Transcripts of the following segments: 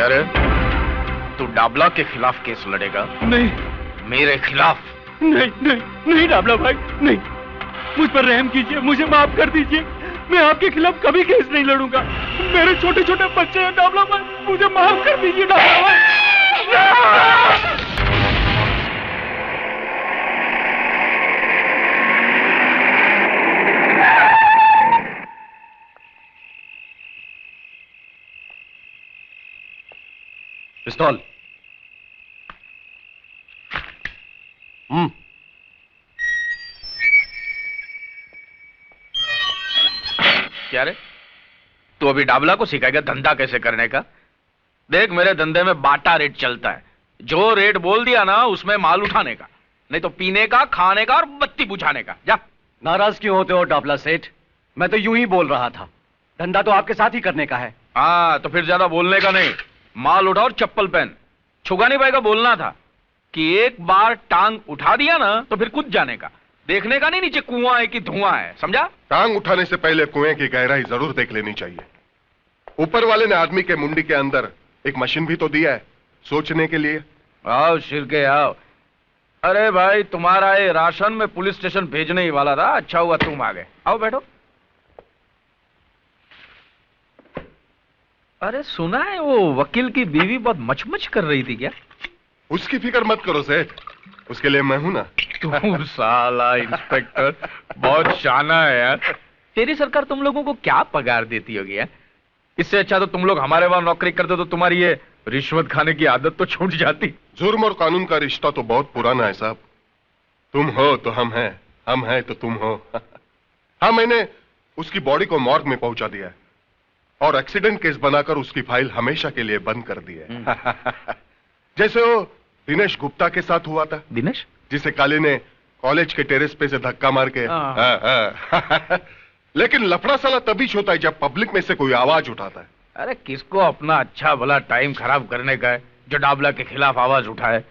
क्या रे? तू डाबला के खिलाफ केस लड़ेगा? नहीं। मेरे खिलाफ? नहीं नहीं नहीं डाबला भाई, नहीं। मुझ पर रहम कीजिए, मुझे माफ कर दीजिए। मैं आपके खिलाफ कभी केस नहीं लड़ूंगा। मेरे छोटे छोटे बच्चे हैं डाबला भाई, मुझे माफ कर दीजिए डाबला भाई। पिस्तौल। क्या रे? तू अभी डाबला को सिखाएगा धंधा कैसे करने का? देख, मेरे धंधे में बाटा रेट चलता है। जो रेट बोल दिया ना, उसमें माल उठाने का, नहीं तो पीने का, खाने का और बत्ती बुझाने का। जा। नाराज क्यों होते हो डाबला सेठ? मैं तो यूं ही बोल रहा था, धंधा तो आपके साथ ही करने का है। हाँ, तो फिर ज्यादा बोलने का नहीं। माल उठा और चप्पल पहन। छुगानी भाई का बोलना था कि एक बार टांग उठा दिया ना तो फिर कूद जाने का, देखने का नहीं नीचे कुआं है कि धुआं है, समझा? टांग उठाने से पहले कुएं की गहराई जरूर देख लेनी चाहिए। ऊपर वाले ने आदमी के मुंडी के अंदर एक मशीन भी तो दिया है सोचने के लिए। आओ शिरके आओ। अरे भाई, तुम्हारा ये राशन में पुलिस स्टेशन भेजने ही वाला था, अच्छा हुआ तुम आ गए। आओ बैठो। अरे सुना है वो वकील की बीवी बहुत मचमच कर रही थी क्या? उसकी फिक्र मत करो सेठ, उसके लिए मैं हूं ना। तू साला इंस्पेक्टर बहुत शाना है यार। तेरी सरकार तुम लोगों को क्या पगार देती होगी यार? इससे अच्छा तो तुम लोग हमारे वहां नौकरी करते तो तुम्हारी ये रिश्वत खाने की आदत तो छूट जाती। जुर्म और कानून का रिश्ता तो बहुत पुराना है साहब। तुम हो तो हम हैं, हम हैं तो तुम हो। हाँ, मैंने उसकी बॉडी को मॉर्ग में पहुंचा दिया है और एक्सीडेंट केस बनाकर उसकी फाइल हमेशा के लिए बंद कर दी है। जैसे वो दिनेश गुप्ता के साथ हुआ था। दिनेश? जिसे काली ने कॉलेज के टेरेस पे से धक्का मार के। लेकिन लफड़ा साला तभी होता है जब पब्लिक में से कोई आवाज उठाता है। अरे किसको अपना अच्छा भला टाइम खराब करने का है जो डाबला के खिलाफ आवाज उठाए?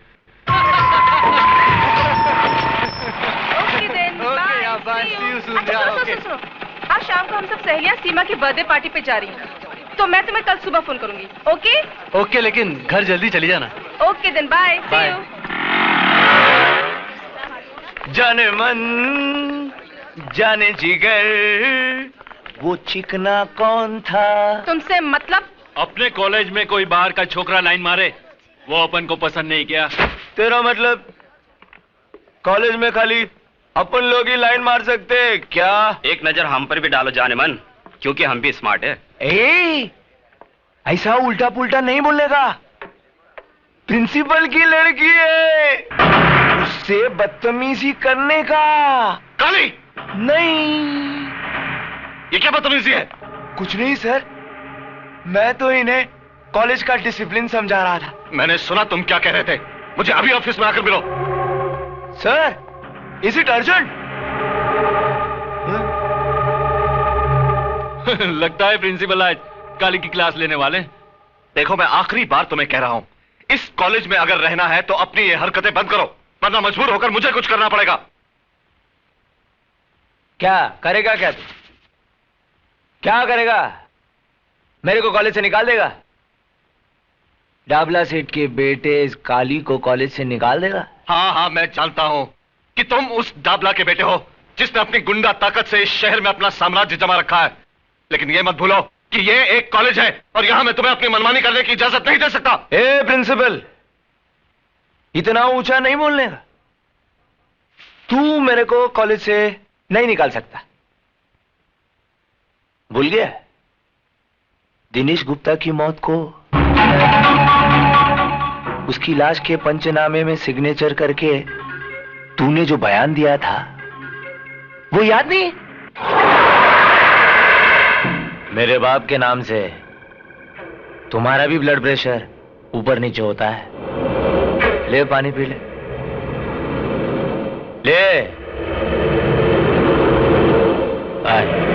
आज शाम को हम सब सहेलियां सीमा की बर्थडे पार्टी पे जा रही हैं, तो मैं तुम्हें कल सुबह फोन करूंगी। ओके? ओके, लेकिन घर जल्दी चली जाना। Okay then, bye. See you. जाने मन जाने जिगर, वो चिकना कौन था? तुमसे मतलब? अपने कॉलेज में कोई बाहर का छोकरा लाइन मारे, वो अपन को पसंद नहीं किया। तेरा मतलब कॉलेज में खाली अपन लोग ही लाइन मार सकते हैं क्या? एक नजर हम पर भी डालो जाने मन, क्योंकि हम भी स्मार्ट है। ऐसा उल्टा पुल्टा नहीं बोलने का। प्रिंसिपल की लड़की है, उससे बदतमीजी करने का। काली! नहीं, ये क्या बदतमीजी है? कुछ नहीं सर, मैं तो इन्हें कॉलेज का डिसिप्लिन समझा रहा था। मैंने सुना तुम क्या कह रहे थे। मुझे अभी ऑफिस में आकर मिलो। Sir, is it urgent? लगता है प्रिंसिपल आज काली की क्लास लेने वाले। देखो, मैं आखिरी बार तुम्हें कह रहा हूं, इस कॉलेज में अगर रहना है तो अपनी ये हरकतें बंद करो, वरना मजबूर होकर मुझे कुछ करना पड़ेगा। क्या करेगा? क्या करेगा? मेरे को कॉलेज से निकाल देगा? डाबला सेठ के बेटे इस काली को कॉलेज से निकाल देगा? हाँ, मैं जानता हूं कि तुम उस डाबला के बेटे हो जिसने अपनी गुंडा ताकत से इस शहर में अपना साम्राज्य जमा रखा है। लेकिन ये मत भूलो कि ये एक कॉलेज है और यहां मैं तुम्हें अपनी मनमानी करने की इजाजत नहीं दे सकता। ए प्रिंसिपल, इतना ऊंचा नहीं बोलने का। तू मेरे को कॉलेज से नहीं निकाल सकता। भूल गया दिनेश गुप्ता की मौत को? उसकी लाश के पंचनामे में सिग्नेचर करके तूने जो बयान दिया था वो याद नहीं? मेरे बाप के नाम से तुम्हारा भी ब्लड प्रेशर ऊपर नीचे होता है। ले पानी पी ले। आए।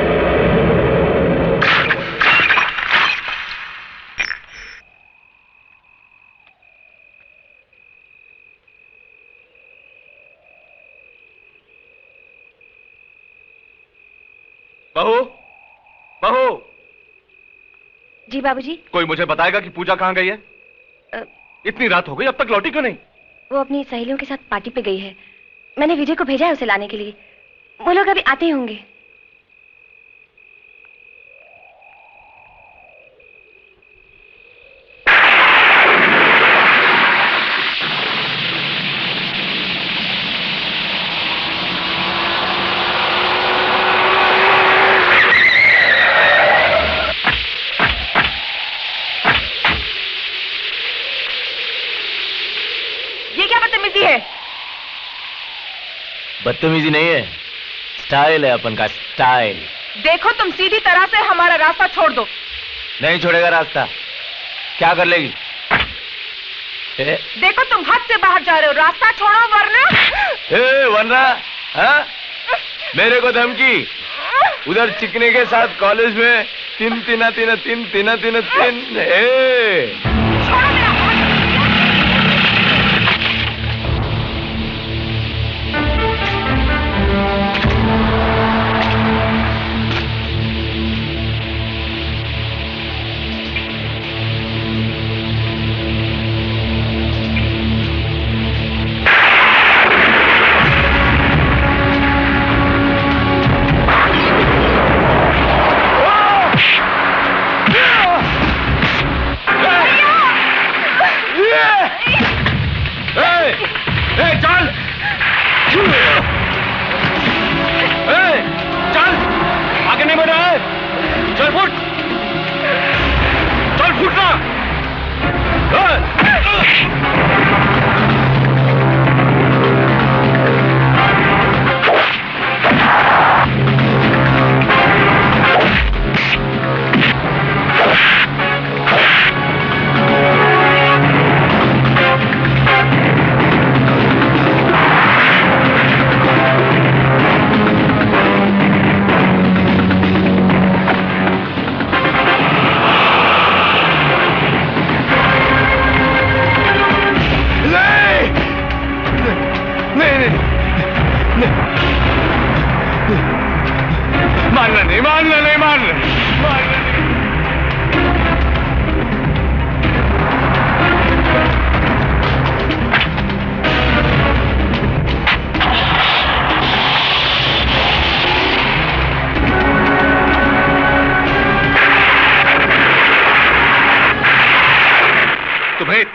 बहू, बहू, जी बाबूजी। कोई मुझे बताएगा कि पूजा कहाँ गई है? इतनी रात हो गई, अब तक लौटी क्यों नहीं? वो अपनी सहेलियों के साथ पार्टी पे गई है। मैंने विजय को भेजा है उसे लाने के लिए। वो लोग अभी आते ही होंगे। बदतमीजी नहीं है, स्टाइल है अपन का, स्टाइल। देखो तुम सीधी तरह से हमारा रास्ता छोड़ दो। नहीं छोड़ेगा रास्ता। क्या कर लेगी? देखो तुम हद से बाहर जा रहे हो, रास्ता छोड़ो वरना। हाँ? मेरे को धमकी? उधर चिकने के साथ कॉलेज में तीन। छोड़ो मेरा हाथ।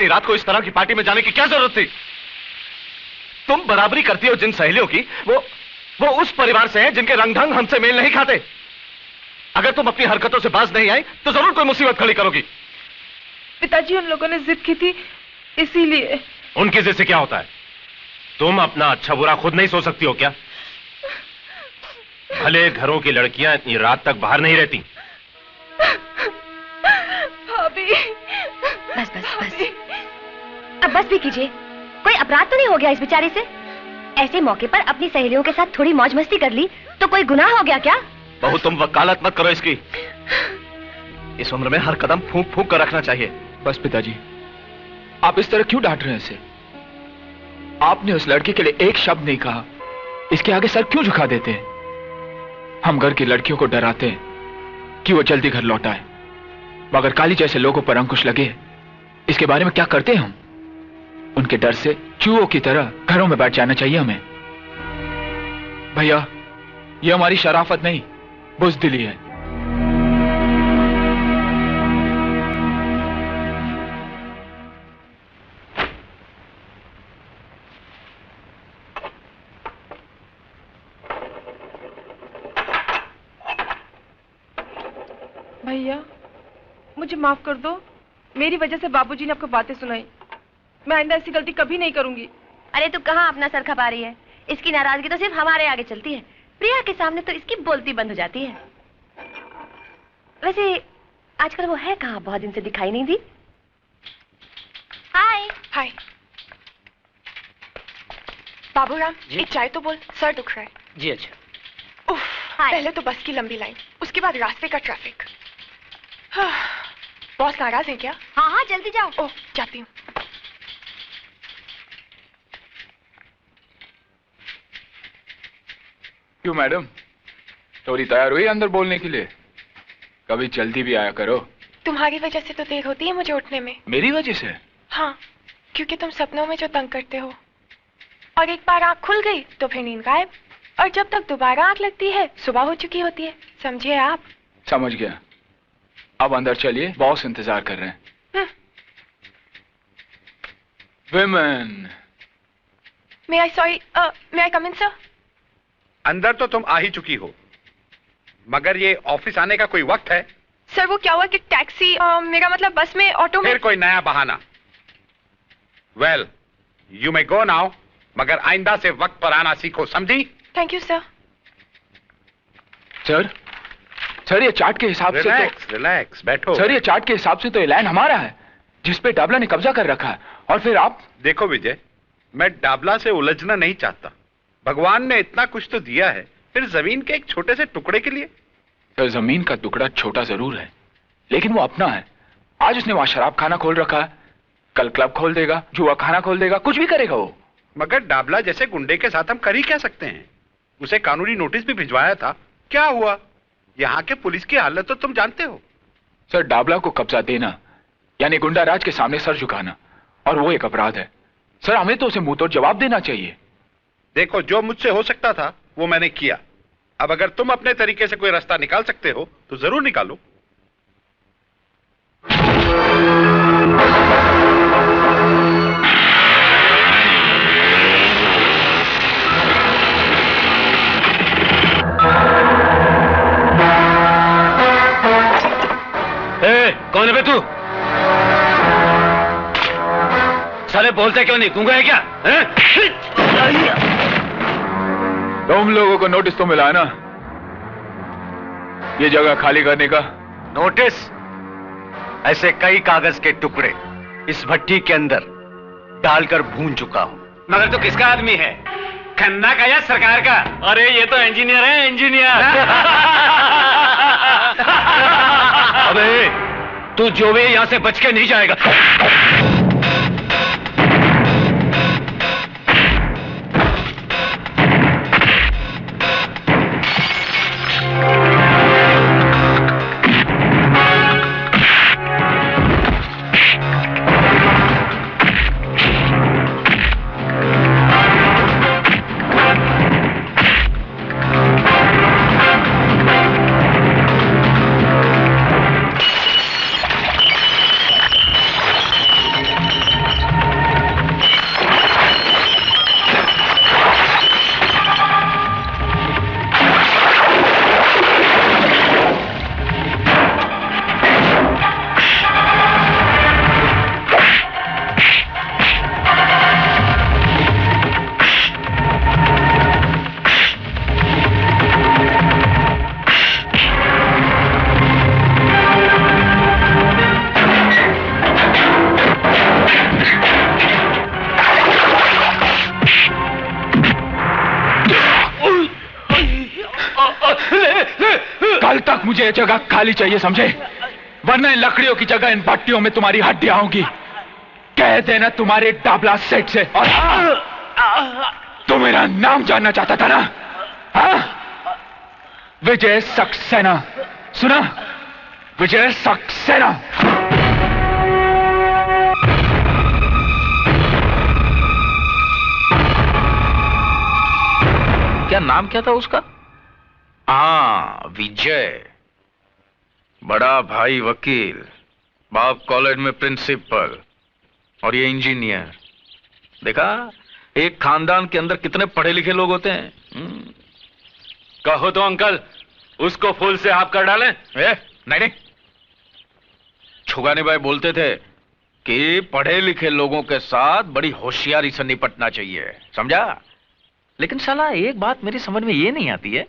रात को इस तरह की पार्टी में जाने की क्या जरूरत थी? तुम बराबरी करती हो जिन सहेलियों की, वो उस परिवार से हैं जिनके रंग ढंग हमसे मेल नहीं खाते। अगर तुम अपनी हरकतों से बाज नहीं आई तो जरूर कोई मुसीबत खड़ी करोगी। पिताजी उन लोगों ने जिद की थी, इसीलिए। उनकी जिद से क्या होता है? तुम अपना अच्छा बुरा खुद नहीं सोच सकती हो क्या? भले घरों की लड़कियां इतनी रात तक बाहर नहीं रहती। भाभी। बस बस बस, अब बस भी कीजिए। कोई अपराध तो नहीं हो गया इस बेचारे से? ऐसे मौके पर अपनी सहेलियों के साथ थोड़ी मौज मस्ती कर ली तो कोई गुनाह हो गया क्या? बहू तुम वकालत मत करो इसकी। इस उम्र में हर कदम फूंक फूंक कर रखना चाहिए। बस पिताजी, आप इस तरह क्यों डांट रहे हैं इसे? आपने उस लड़की के लिए एक शब्द नहीं कहा, इसके आगे सर क्यों झुका देते हैं? हम घर की लड़कियों को डराते हैं कि वो जल्दी घर लौट आए, मगर काली जैसे लोगों पर अंकुश लगे इसके बारे में क्या करते हैं हम? उनके डर से चूहों की तरह घरों में बैठ जाना चाहिए हमें। भैया, ये हमारी शराफत नहीं, बुज़दिली है। भैया, मुझे माफ कर दो। मेरी वजह से बाबूजी ने आपको बातें सुनाई। मैं आइंदा ऐसी गलती कभी नहीं करूंगी। अरे तू कहाँ अपना सर खपा रही है? इसकी नाराजगी तो सिर्फ हमारे आगे चलती है, प्रिया के सामने तो इसकी बोलती बंद हो जाती है। वैसे आजकल वो है कहाँ? बहुत दिन से दिखाई नहीं दी। हाय। हाय बाबूराम, एक चाय तो बोल, सर दुख रहा है। जी अच्छा। उफ, पहले तो बस की लंबी लाइन, उसके बाद रास्ते का ट्रैफिक। बॉस नाराज है क्या? हाँ हाँ जल्दी जाओ। ओह, जाती हूँ। क्यों मैडम, थोड़ी तैयार हुई अंदर बोलने के लिए? कभी जल्दी भी आया करो। तुम्हारी वजह से तो देर होती है मुझे उठने में। मेरी वजह से? हाँ, क्योंकि तुम सपनों में जो तंग करते हो, और एक बार आंख खुल गई तो फिर नींद गायब, और जब तक दोबारा आंख लगती है सुबह हो चुकी होती है। समझिए आप? समझ गया। अब अंदर चलिए, बॉस इंतजार कर रहे हैं। विमेन। मे आई कम इन सर? अंदर तो तुम आ ही चुकी हो, मगर ये ऑफिस आने का कोई वक्त है? सर वो क्या हुआ कि टैक्सी, मेरा मतलब बस में, ऑटो में। फिर कोई नया बहाना। Well, you may go now, मगर आइंदा से वक्त पर आना सीखो, समझी? Thank you sir. सर ये चार्ट के हिसाब से तो रिलैक्स बैठो। सर ये चार्ट के हिसाब से तो ये लैंड हमारा है जिस पे डाबला ने कब्जा कर रखा है, और फिर आप। देखो विजय, मैं डाबला से उलझना नहीं चाहता। भगवान ने इतना कुछ तो दिया है, फिर जमीन के एक छोटे से टुकड़े के लिए। सर जमीन का टुकड़ा छोटा जरूर है, लेकिन वो अपना है। आज उसने वहां शराब खाना खोल रखा है, कल क्लब खोल देगा, जुआ खाना खोल देगा, कुछ भी करेगा वो। मगर डाबला जैसे गुंडे के साथ हम कर ही क्या सकते हैं? उसे कानूनी नोटिस भी भिजवाया था, क्या हुआ? यहाँ के पुलिस की हालत तो तुम जानते हो। सर डाबला को कब्जा देना यानी गुंडा राज के सामने सर झुकाना, और वो एक अपराध है। सर हमें तो उसे मुंह तोड़ जवाब देना चाहिए। देखो, जो मुझसे हो सकता था वो मैंने किया। अब अगर तुम अपने तरीके से कोई रास्ता निकाल सकते हो तो जरूर निकालो। कौन है बे तू? साले बोलते क्यों नहीं? गूंगा है क्या? तुम लोगों को नोटिस तो मिला है ना ये जगह खाली करने का? नोटिस? ऐसे कई कागज के टुकड़े इस भट्टी के अंदर डालकर भून चुका हूं। मगर तो किसका आदमी है? खन्ना का या सरकार का? अरे ये तो इंजीनियर है, इंजीनियर। अबे तू जो भी यहां से बच के नहीं जाएगा। मुझे ये जगह खाली चाहिए, समझे? वरना इन लकड़ियों की जगह इन भट्टियों में तुम्हारी हड्डियां होंगी। कह देना तुम्हारे डाबला सेठ से। और तू मेरा नाम जानना चाहता था ना? हाँ? विजय सक्सेना। सुना? विजय सक्सेना। क्या नाम क्या था उसका? हाँ, विजय। बड़ा भाई वकील, बाप कॉलेज में प्रिंसिपल, और ये इंजीनियर। देखा एक खानदान के अंदर कितने पढ़े लिखे लोग होते हैं। कहो तो अंकल उसको फूल से आप कर डालें। नहीं, छुगानी भाई बोलते थे कि पढ़े लिखे लोगों के साथ बड़ी होशियारी से निपटना चाहिए, समझा? लेकिन साला एक बात मेरी समझ में ये नहीं आती है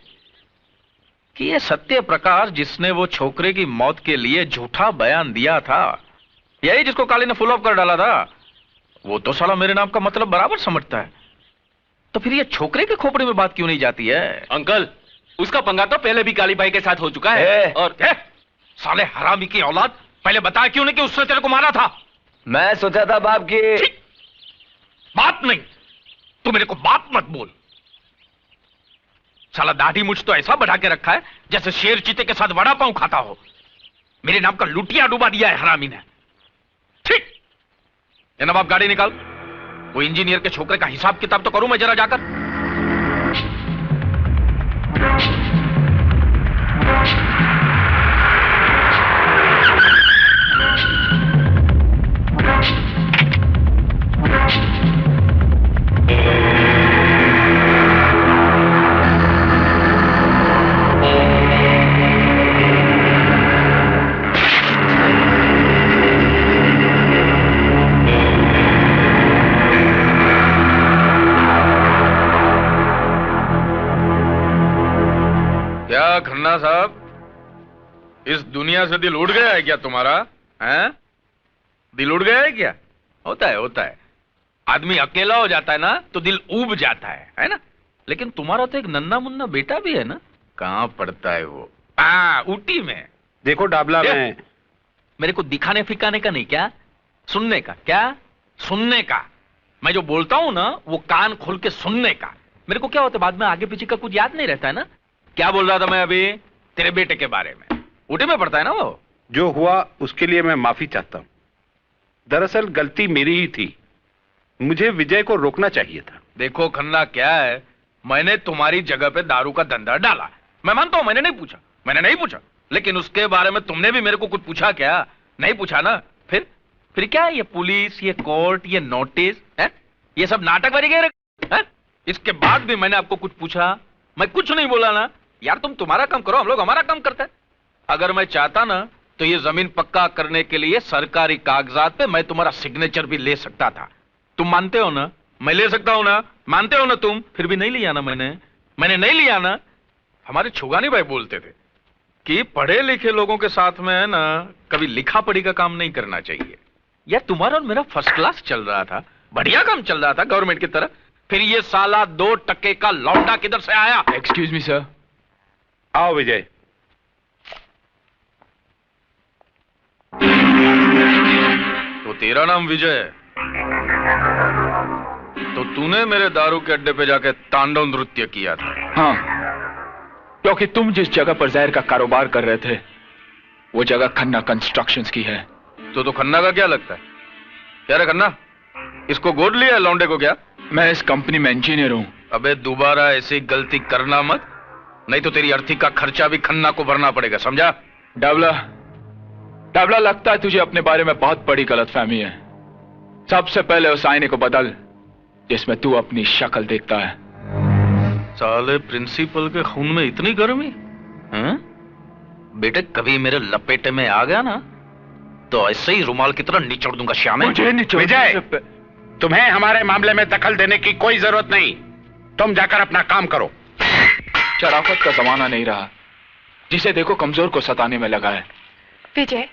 कि ये सत्य प्रकाश जिसने वो छोकरे की मौत के लिए झूठा बयान दिया था, यही जिसको काली ने फुल ऑफ कर डाला था, वो तो साला मेरे नाम का मतलब बराबर समझता है। तो फिर ये छोकरे के खोपड़े में बात क्यों नहीं जाती है? अंकल उसका पंगा तो पहले भी काली भाई के साथ हो चुका है। और साले हरामी की औलाद, पहले बताया क्यों नहीं कि उसने तेरे को मारा था? मैं सोचा था बाप की बात नहीं, तू मेरे को बाप मत बोल। साला दाढ़ी मुझ तो ऐसा बढ़ा के रखा है जैसे शेर चीते के साथ वड़ा पाव खाता हो। मेरे नाम का लुटिया डुबा दिया है हरामी ने। ठीक है नवाब, गाड़ी निकाल। वो इंजीनियर के छोकरे का हिसाब किताब तो करूं मैं जरा जाकर। खन्ना साहब, इस दुनिया से दिल उड़ गया है क्या तुम्हारा? हैं? दिल उड़ गया है क्या? होता है। आदमी अकेला हो जाता है ना तो दिल ऊब जाता है ना? लेकिन तुम्हारा तो एक नन्ना मुन्ना बेटा भी है ना? कहां पड़ता है वो? ऊटी में। देखो डाबला में मेरे को दिखाने फिकाने का नहीं, क्या सुनने का? क्या सुनने का? मैं जो बोलता हूं ना वो कान खोल के सुनने का। मेरे को क्या होता है बाद में आगे पीछे का कुछ याद नहीं रहता है ना। क्या बोल रहा था मैं अभी? तेरे बेटे के बारे में। ऊटी में पड़ता है ना वो। जो हुआ उसके लिए मैं माफी चाहता हूं। दरअसल गलती मेरी ही थी, मुझे विजय को रोकना चाहिए था। देखो खन्ना, क्या है, मैंने तुम्हारी जगह पे दारू का धंधा डाला, मैं मानता हूं। मैंने नहीं पूछा, लेकिन उसके बारे में तुमने भी मेरे को कुछ पूछा क्या? नहीं पूछा ना। फिर क्या है ये पुलिस, ये कोर्ट, ये नोटिस है, ये सब नाटक बन गए। इसके बाद भी मैंने आपको कुछ पूछा? मैं कुछ नहीं बोला ना यार। तुम तुम्हारा काम करो, हम लोग हमारा काम करते हैं। अगर मैं चाहता ना तो ये जमीन पक्का करने के लिए सरकारी कागजात पे मैं तुम्हारा सिग्नेचर भी ले सकता था। तुम मानते हो ना? मैं ले सकता हूं ना? मानते हो ना तुम? फिर भी नहीं लिया ना मैंने नहीं लिया ना। हमारे छुगानी भाई बोलते थे कि पढ़े लिखे लोगों के साथ में है ना कभी लिखा पढ़ी का काम नहीं करना चाहिए। यार तुम्हारा और मेरा फर्स्ट क्लास चल रहा था, बढ़िया काम चल रहा था गवर्नमेंट की तरफ। फिर ये साला 2 टके का लौंडा किधर से आया? Excuse me sir. आओ विजय। तो तेरा नाम विजय है, तो तूने मेरे दारू के अड्डे पे जाके तांडव नृत्य किया था? हाँ, क्योंकि तुम जिस जगह पर जहर का कारोबार कर रहे थे वो जगह खन्ना कंस्ट्रक्शंस की है। तो खन्ना का क्या लगता है? क्या रे खन्ना, इसको गोद लिया है लौंडे को क्या? मैं इस कंपनी में इंजीनियर हूं। अबे दोबारा ऐसी गलती करना मत, नहीं तो तेरी अर्थी का खर्चा भी खन्ना को भरना पड़ेगा, समझा? डाबला, लगता है तुझे अपने बारे में बहुत बड़ी गलतफहमी है। सबसे पहले उस आईने को बदल जिसमें तू अपनी शक्ल देखता है। साले प्रिंसिपल के खून में इतनी गर्मी हैं? बेटे कभी मेरे लपेटे में आ गया ना तो ऐसे ही रुमाल की तरह निचोड़ दूंगा श्याम। विजय, तुम्हें हमारे मामले में दखल देने की कोई जरूरत नहीं। तुम जाकर अपना काम करो। शराफत का जमाना नहीं रहा, जिसे देखो कमजोर को सताने में लगा है। विजय,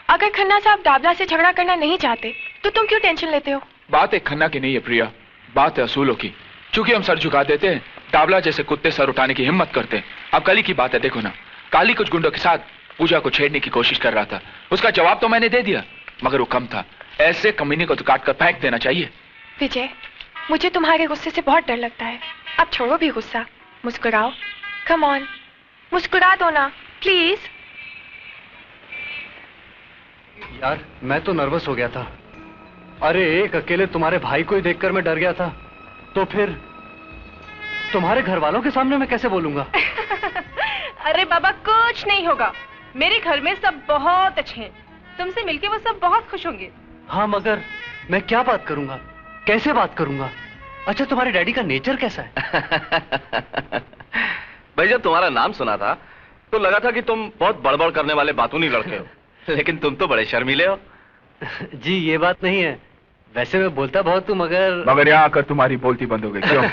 अगर खन्ना साहब डाबला से झगड़ा करना नहीं चाहते तो तुम क्यों टेंशन लेते हो? बात एक खन्ना की नहीं है प्रिया, बात है असूलों की। चूंकि हम सर झुका देते हैं, डाबला जैसे कुत्ते सर उठाने की हिम्मत करते हैं। अब कल की बात है, देखो ना, काली कुछ गुंडों के साथ पूजा को छेड़ने की कोशिश कर रहा था। उसका जवाब तो मैंने दे दिया, मगर वो कम था। ऐसे कमीने को तो काट कर फेंक देना चाहिए। विजय, मुझे तुम्हारे गुस्से से बहुत डर लगता है। अब छोड़ो भी गुस्सा, मुस्कुराओ। कम ऑन, मुस्कुरा दो ना प्लीज। यार मैं तो नर्वस हो गया था। अरे एक अकेले तुम्हारे भाई को ही देखकर मैं डर गया था, तो फिर तुम्हारे घर वालों के सामने मैं कैसे बोलूंगा? अरे बाबा कुछ नहीं होगा, मेरे घर में सब बहुत अच्छे हैं। तुमसे मिलके वो सब बहुत खुश होंगे। हाँ मगर मैं क्या बात करूंगा, कैसे बात करूंगा? अच्छा तुम्हारे डैडी का नेचर कैसा है? भाई जब तुम्हारा नाम सुना था तो लगा था कि तुम बहुत बड़बड़ करने वाले बातूनी लड़के हो, लेकिन तुम तो बड़े शर्मीले हो। जी ये बात नहीं है, वैसे मैं बोलता बहुत हूँ मगर यहाँ आकर तुम्हारी बोलती बंद हो गई क्यों?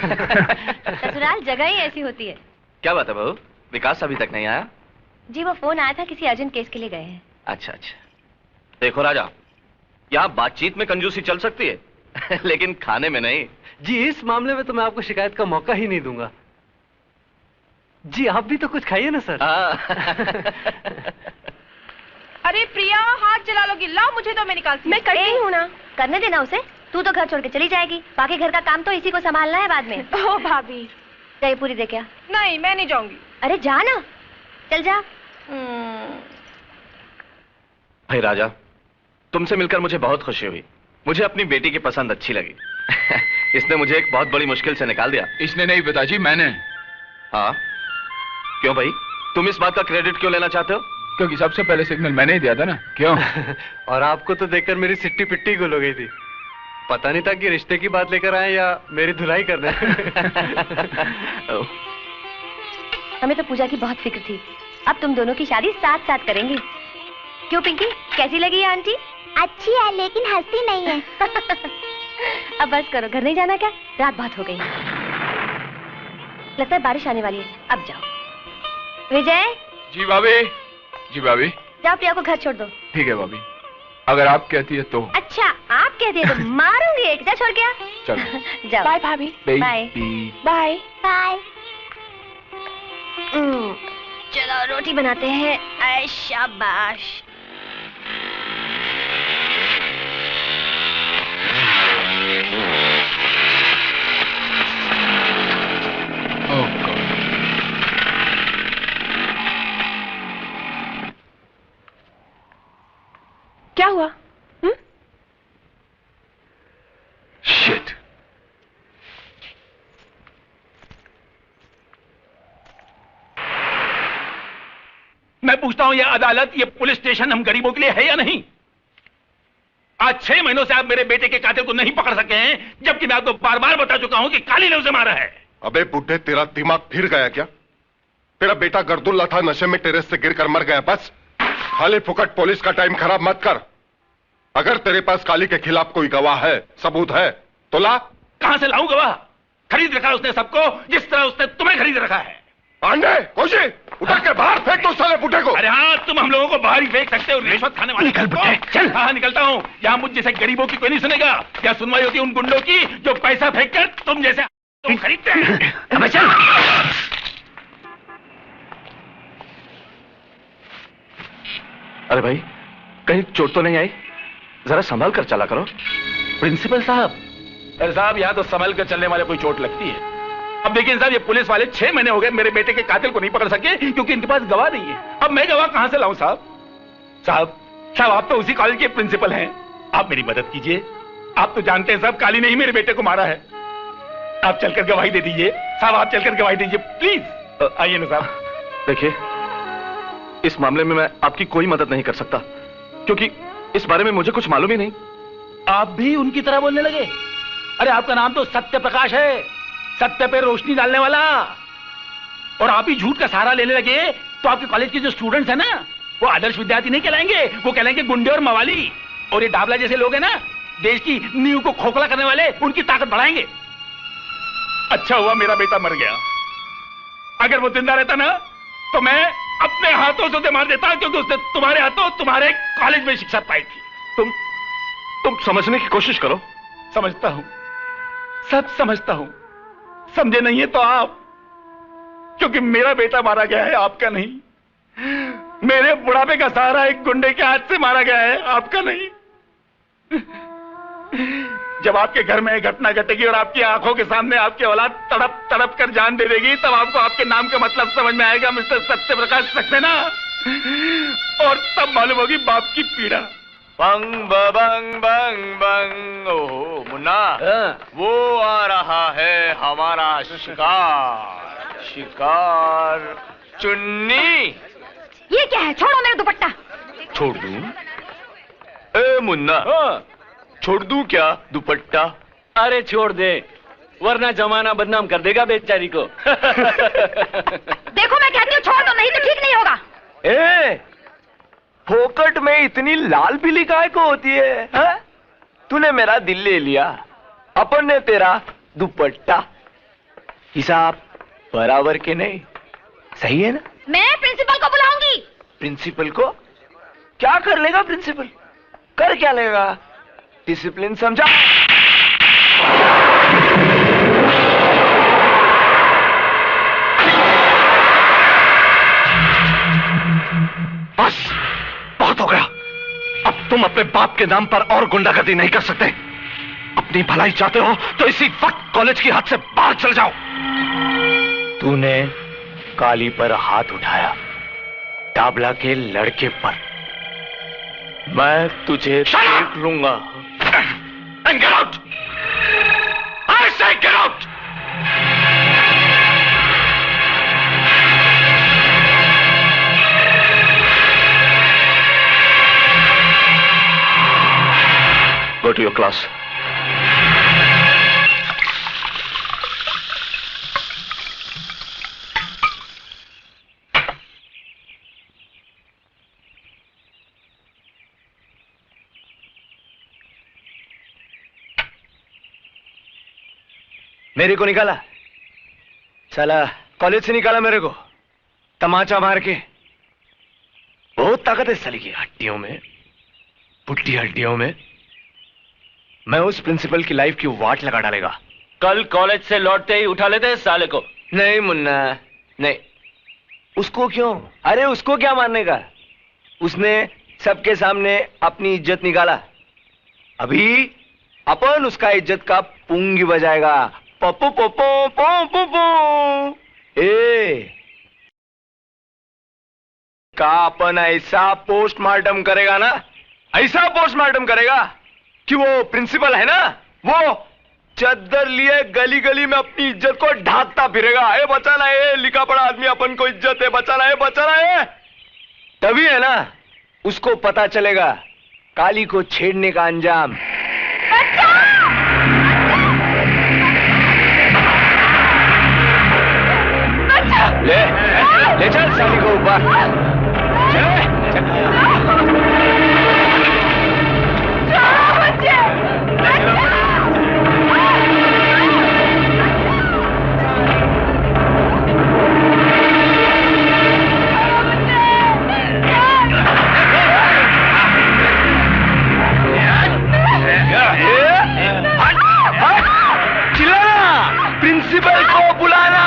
ससुराल जगह ही ऐसी होती है। क्या बात है बहू, विकास अभी तक नहीं आया? जी वो फोन आया था, किसी अर्जेंट केस के लिए गए हैं। अच्छा अच्छा। देखो राजा, यहाँ बातचीत में कंजूसी चल सकती है लेकिन खाने में नहीं। जी इस मामले में तो मैं आपको शिकायत का मौका ही नहीं दूंगा। जी आप भी तो कुछ खाइए ना सर। अरे प्रिया हाथ जला लोगी, लाओ मुझे तो मैं निकालती हूँ। मैं करती हूँ ना। करने देना उसे, तू तो घर छोड़ के चली जाएगी, बाकी घर का काम तो इसी को संभालना है बाद में। ओ भाभी, चाय पूरी दे क्या? नहीं मैं नहीं जाऊंगी। अरे जा ना, चल जा। भाई राजा, तुमसे मिलकर मुझे बहुत खुशी हुई। मुझे अपनी बेटी की पसंद अच्छी लगी। इसने मुझे एक बहुत बड़ी मुश्किल से निकाल दिया। इसने नहीं पिताजी, मैंने। हाँ? क्यों भाई, तुम इस बात का क्रेडिट क्यों लेना चाहते हो? क्योंकि सबसे पहले सिग्नल मैंने ही दिया था ना। क्यों? और आपको तो देखकर मेरी सिट्टी पिट्टी गुल हो गई थी। पता नहीं था कि रिश्ते की बात लेकर आए या मेरी धुलाई करने। हमें तो पूजा की बहुत फिक्र थी। अब तुम दोनों की शादी साथ साथ करेंगे। क्यों पिंकी, कैसी लगी आंटी? अच्छी है लेकिन हंसती नहीं है। अब बस करो, घर नहीं जाना क्या? रात बहुत हो गई। लगता है बारिश आने वाली है, अब जाओ। विजय। जी भाभी। जी भाभी। जाओ प्रिया को घर छोड़ दो। ठीक है भाभी, अगर आप कहती है तो। अच्छा, आप कहती है तो मारूंगी एक। जा छोड़ गया। चलो जाओ। बाय भाभी। Bye bye bye. चलो रोटी बनाते हैं। ऐ शाबाश। क्या हुआ? शिट। मैं पूछता हूं, ये अदालत, ये पुलिस स्टेशन हम गरीबों के लिए है या नहीं? आज 6 महीनों से आप मेरे बेटे के कातिल को नहीं पकड़ सके हैं, जबकि मैं आपको बार बार बता चुका हूं कि काली ने उसे मारा है। अबे बुड्ढे, तेरा दिमाग फिर गया क्या? तेरा बेटा गर्दुल्ला था, नशे में टेरेस से गिरकर मर गया। बस खाली फुकट पुलिस का टाइम खराब मत कर। अगर तेरे पास काली के खिलाफ कोई गवाह है, सबूत है, तो ला। कहां से लाऊं गवाह? खरीद रखा उसने सबको, जिस तरह उसने तुम्हें खरीद रखा है। पांडे, कोशिश उठा के बाहर फेंक दो साले बुड्ढे को। अरे हाँ, तुम हम लोगों को बाहर ही फेंक सकते हो, रिश्वत खाने वाले। निकल बुड्ढे, चल। हाँ निकलता हूँ। यहाँ मुझ जैसे गरीबों की कोई नहीं सुनेगा। क्या सुनवाई होती है उन गुंडों की जो पैसा फेंक कर तुम जैसे तुम खरीदते हैं। अब चल। अरे भाई, कहीं चोट तो नहीं आई? जरा संभाल कर चला करो। प्रिंसिपल साहब। अरे साहब, यहाँ तो संभल कर चलने वाले कोई चोट लगती है। अब देखिए साहब, ये पुलिस वाले 6 महीने हो गए मेरे बेटे के कातिल को नहीं पकड़ सके क्योंकि इनके पास गवाह नहीं है। अब मैं गवाह कहां से लाऊं साहब? साहब आप तो उसी कॉलेज के प्रिंसिपल हैं, आप मेरी मदद कीजिए। आप तो जानते हैं साहब, काली ने ही मेरे बेटे को मारा है। आप चलकर गवाही दे दीजिए साहब, आप चलकर गवाही दीजिए प्लीज। आइए ना साहब। देखिए, इस मामले में मैं आपकी कोई मदद नहीं कर सकता क्योंकि इस बारे में मुझे कुछ मालूम ही नहीं। आप भी उनकी तरह बोलने लगे? अरे आपका नाम तो सत्य प्रकाश है, सत्य पे रोशनी डालने वाला। और आप ही झूठ का सहारा लेने लगे तो आपके कॉलेज के जो स्टूडेंट्स हैं ना, वो आदर्श विद्यार्थी नहीं कहलाएंगे, वो कहलाएंगे गुंडे और मवाली। और ये डाबला जैसे लोग हैं ना, देश की नींव को खोखला करने वाले, उनकी ताकत बढ़ाएंगे। अच्छा हुआ मेरा बेटा मर गया, अगर वो जिंदा रहता ना तो मैं अपने हाथों से उसे मार देता, क्योंकि उसने तुम्हारे हाथों तुम्हारे कॉलेज में शिक्षा पाई थी। तुम समझने की कोशिश करो। समझता हूं, सब समझता हूं। समझे नहीं है तो आप, क्योंकि मेरा बेटा मारा गया है, आपका नहीं। मेरे बुढ़ापे का सहारा एक गुंडे के हाथ से मारा गया है, आपका नहीं। जब आपके घर में एक घटना घटेगी और आपकी आंखों के सामने आपकी औलाद तड़प तड़प कर जान दे देगी, तब आपको आपके नाम का मतलब समझ में आएगा, मिस्टर सत्य प्रकाश सक्सेना। और तब मालूम होगी बाप की पीड़ा। बंग बंग बंग बंग। ओहो मुन्ना, वो आ रहा है हमारा शिकार। शिकार चुन्नी। ये क्या है? छोड़ो मेरा दुपट्टा। छोड़ दूं? ए मुन्ना, छोड़ दूं क्या दुपट्टा? अरे छोड़ दे, वरना जमाना बदनाम कर देगा बेचारी को। देखो मैं कहती हूँ छोड़ दो, नहीं तो ठीक नहीं होगा। फोकट में इतनी लाल पीली काय को होती है, हा? तूने मेरा दिल ले लिया, अपन ने तेरा दुपट्टा। हिसाब बराबर के नहीं, सही है ना? मैं प्रिंसिपल को बुलाऊंगी। प्रिंसिपल को? क्या कर लेगा प्रिंसिपल? कर क्या लेगा? डिसिप्लिन समझा? बस बहुत हो गया। अब तुम अपने बाप के नाम पर और गुंडागर्दी नहीं कर सकते। अपनी भलाई चाहते हो तो इसी वक्त कॉलेज की हद से बाहर चल जाओ। तूने काली पर हाथ उठाया, डाबला के लड़के पर। मैं तुझे देख लूंगा। And get out! I say get out! Go to your class. मेरे को निकाला, साला कॉलेज से निकाला मेरे को तमाचा मार के। बहुत ताकत है साली की हड्डियों में, पुट्टी हड्डियों में। मैं उस प्रिंसिपल की लाइफ की वाट लगा डालेगा। कल कॉलेज से लौटते ही उठा लेते हैं साले को। नहीं मुन्ना, नहीं। उसको क्यों? अरे उसको क्या मारने का? उसने सबके सामने अपनी इज्जत निकाला। अभी अपन उसका इज्जत का पुंगी बजाएगा। पपो पपो पो पो पो। का अपन ऐसा पोस्टमार्टम करेगा ना, ऐसा पोस्टमार्टम करेगा कि वो प्रिंसिपल है ना, वो चद्दर लिए गली गली में अपनी इज्जत को ढांकता फिरेगा। ए बचाना है, लिखा पड़ा आदमी अपन को इज्जत है, बचाना है, बचाना है। तभी है ना उसको पता चलेगा काली को छेड़ने का अंजाम। ले चल साली को ऊपर। प्रिंसिपल को बुलाना।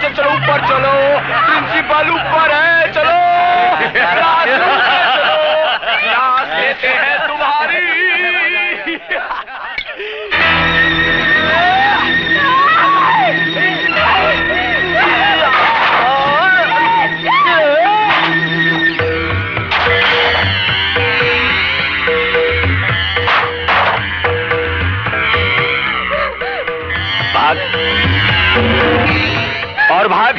चलो ऊपर चलो, प्रिंसिपल ऊपर है, चलो क्लास लेते हैं तुम्हारी। भाग और भाग।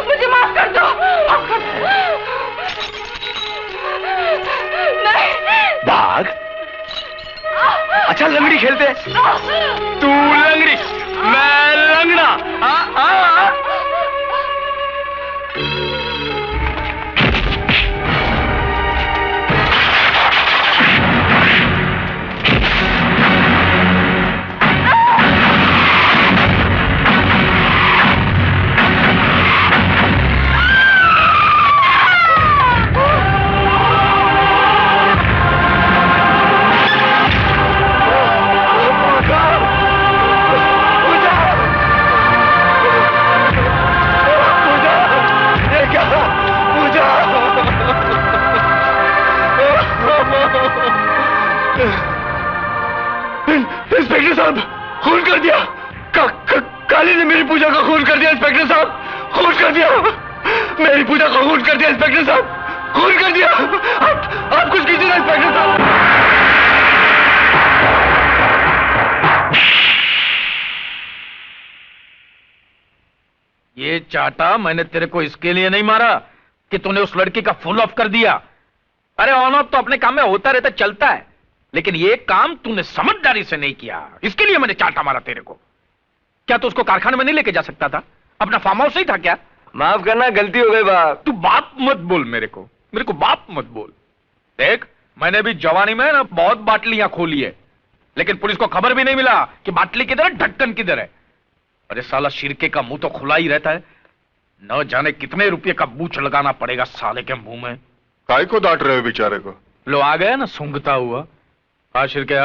मुझे माफ कर दो। नहीं। भाग। अच्छा लंगड़ी खेलते? तू लंगड़ी, मैं लंगड़ा। इंस्पेक्टर साहब, खून कर दिया। काली ने मेरी पूजा का खून कर दिया इंस्पेक्टर साहब, खून कर दिया। मेरी पूजा का खून कर दिया इंस्पेक्टर साहब, खून कर दिया। आप कुछ कीजिए ना इंस्पेक्टर साहब। ये चाटा मैंने तेरे को इसके लिए नहीं मारा कि तूने उस लड़की का फुल ऑफ कर दिया। अरे ऑन ऑफ तो अपने काम में होता रहता, चलता है, लेकिन ये काम तूने समझदारी से नहीं किया, इसके लिए मैंने चाटा मारा तेरे को। क्या तू उसको कारखाने में नहीं लेके जा सकता था? अपना फार्म हाउस ही था क्या? माफ करना, गलती हो गई बाप। तू बाप मत बोल मेरे को बाप मत बोल। देख, मैंने भी जवानी में ना बहुत बाटलियां खोली है, लेकिन पुलिस को खबर भी नहीं मिला कि बाटली किधर है, ढक्कन किधर है। अरे साला शिरके का मुंह तो खुला ही रहता है, न जाने कितने रुपये का बूच लगाना पड़ेगा साले के मुंह में। काय को डांट रहे हो बेचारे को? लो आ गया ना सूंघता हुआ। हाँ शिरके,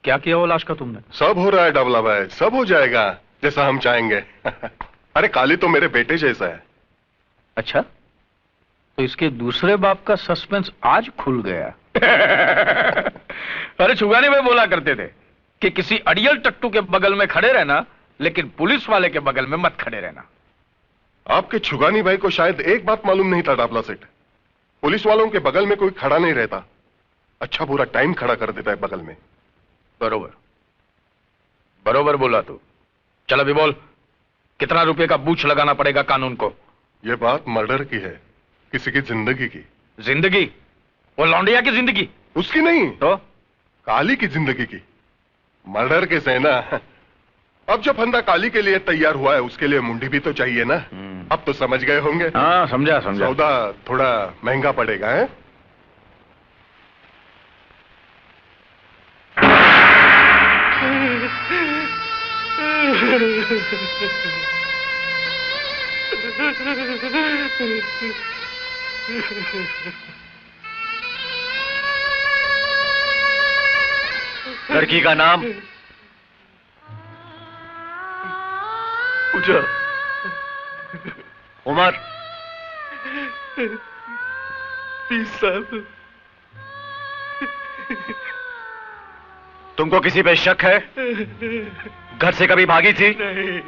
क्या किया वो लाश का तुमने? सब हो रहा है डबला भाई, सब हो जाएगा जैसा हम चाहेंगे। अरे काली तो मेरे बेटे जैसा है। अच्छा, तो इसके दूसरे बाप का सस्पेंस आज खुल गया। अरे छुगानी भाई बोला करते थे कि किसी अड़ियल टट्टू के बगल में खड़े रहना, लेकिन पुलिस वाले के बगल में मत खड़े रहना। आपके छुगानी भाई को शायद एक बात मालूम नहीं था डाबला सेठ, पुलिस वालों के बगल में कोई खड़ा नहीं रहता, अच्छा बुरा टाइम खड़ा कर देता है बगल में। बरोबर बरोबर बोला तू। चल अभी बोल, कितना रुपए का बूच लगाना पड़ेगा कानून को? यह बात मर्डर की है, किसी की जिंदगी की। जिंदगी? वो लौंडिया की जिंदगी? उसकी नहीं तो काली की जिंदगी की। मर्डर के से ना, अब जो फंदा काली के लिए तैयार हुआ है उसके लिए मुंडी भी तो चाहिए ना। अब तो समझ गए होंगे। हाँ समझा। सौदा थोड़ा महंगा पड़ेगा है? लड़की का नाम? पूजा। उम्र? 30 साल। तुमको किसी पे शक है? घर से कभी भागी थी? नहीं।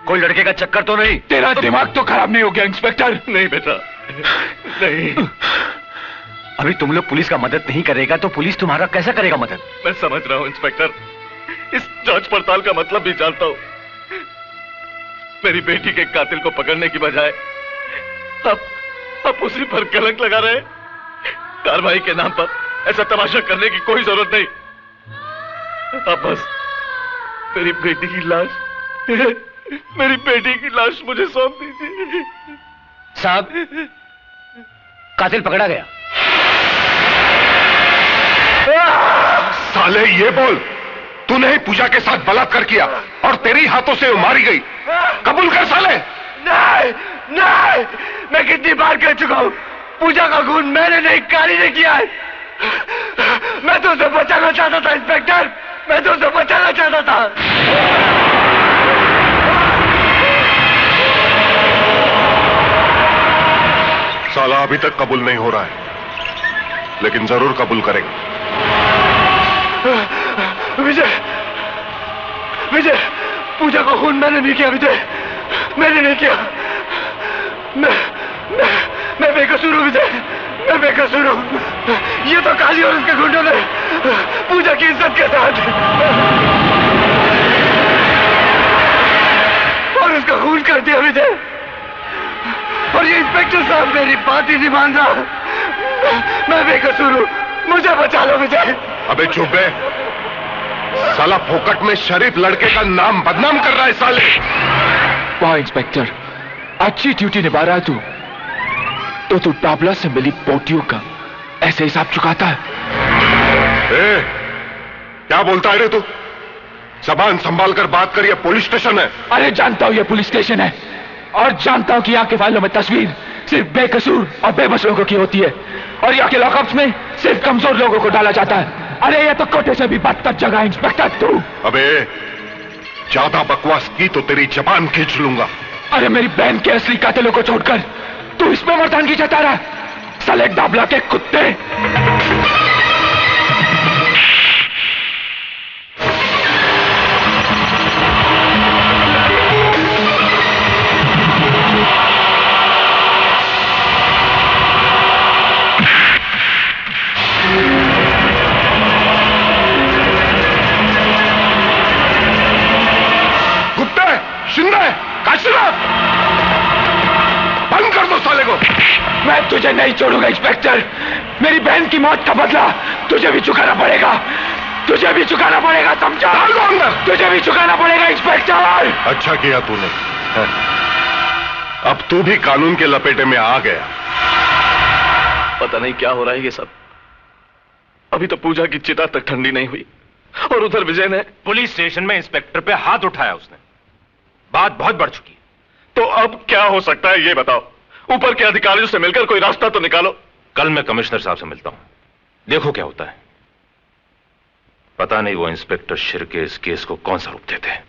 कोई लड़के का चक्कर तो नहीं? तेरा दिमाग तो खराब नहीं हो गया इंस्पेक्टर? नहीं बेटा, नहीं। अभी तुम लोग पुलिस का मदद नहीं करेगा तो पुलिस तुम्हारा कैसा करेगा मदद? मैं समझ रहा हूं इंस्पेक्टर, इस जांच पड़ताल का मतलब भी जानता हूं। मेरी बेटी के कातिल को पकड़ने की बजाय अब उसी पर कलंक लगा रहे। कार्रवाई के नाम पर ऐसा तमाशा करने की कोई जरूरत नहीं। अब बस मेरी बेटी की लाश मुझे सौंप दीजिए। साहब, कातिल पकड़ा गया। साले ये बोल, तूने ही पूजा के साथ बलात्कार किया और तेरी हाथों से वो मारी गई, कबूल कर साले। नहीं, मैं कितनी बार कह चुका हूं, पूजा का खून मैंने नहीं, काली ने किया है। मैं तो उसे बचाना चाहता था इंस्पेक्टर, मैं तो उसे बचाना चाहता था। साला अभी तक कबूल नहीं हो रहा है, लेकिन जरूर कबूल करेगा। विजय, पूजा का खून मैंने नहीं किया विजय, मैंने नहीं किया। मैं बेकसूर हूं विजय, मैं बेकसूर हूं। ये तो काली और उसके गुंडों ने पूजा की इज्जत के साथ और उसका खून कर दिया विजय। और ये इंस्पेक्टर साहब मेरी बात ही नहीं मान रहा। मैं बेकसूर हूं, मुझे बचा लो विजय। अबे चुप है, साला फोकट में शरीफ लड़के का नाम बदनाम कर रहा है साले। वाह इंस्पेक्टर, अच्छी ड्यूटी निभा रहा है तू। तो तू टाबला से मिली पोटियों का ऐसे हिसाब चुकाता है? क्या बोलता है रे तू? जबान संभाल कर बात कर, ये पुलिस स्टेशन है। अरे जानता हूं ये पुलिस स्टेशन है, और जानता हूं कि यहाँ के फाइलों में तस्वीर सिर्फ बेकसूर और बेबस लोगों की होती है, और यहाँ के लॉकअप्स में सिर्फ कमजोर लोगों को डाला जाता है। अरे ये तो कोटे से भी बदतर जगह इंस्पेक्टर तू। अबे ज्यादा बकवास की तो तेरी जबान खींच लूंगा। अरे मेरी बहन के असली कातिलों को छोड़कर तू इसमें मर्दानगी जता रहा, साले डाबला के कुत्ते। शिंदे, काशीनाथ, बंद कर दो साले को। मैं तुझे नहीं छोड़ूंगा इंस्पेक्टर। मेरी बहन की मौत का बदला तुझे भी चुकाना पड़ेगा, तुझे भी चुकाना पड़ेगा, समझा? तुझे भी चुकाना पड़ेगा इंस्पेक्टर। अच्छा किया तूने, अब तू भी कानून के लपेटे में आ गया। पता नहीं क्या हो रहा है ये सब। अभी तो पूजा की चिता तक ठंडी नहीं हुई और उधर विजय ने पुलिस स्टेशन में इंस्पेक्टर पे हाथ उठाया उसने। बात बहुत बढ़ चुकी है। तो अब क्या हो सकता है ये बताओ? ऊपर के अधिकारियों से मिलकर कोई रास्ता तो निकालो। कल मैं कमिश्नर साहब से मिलता हूं, देखो क्या होता है। पता नहीं वो इंस्पेक्टर शिर्के इस केस को कौन सा रूप देते हैं।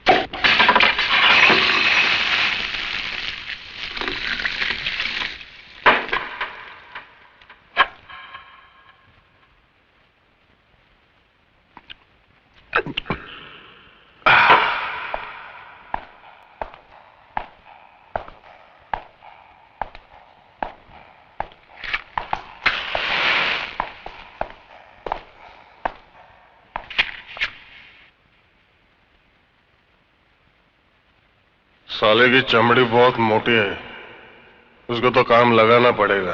साले की चमड़ी बहुत मोटी है, उसको तो काम लगाना पड़ेगा।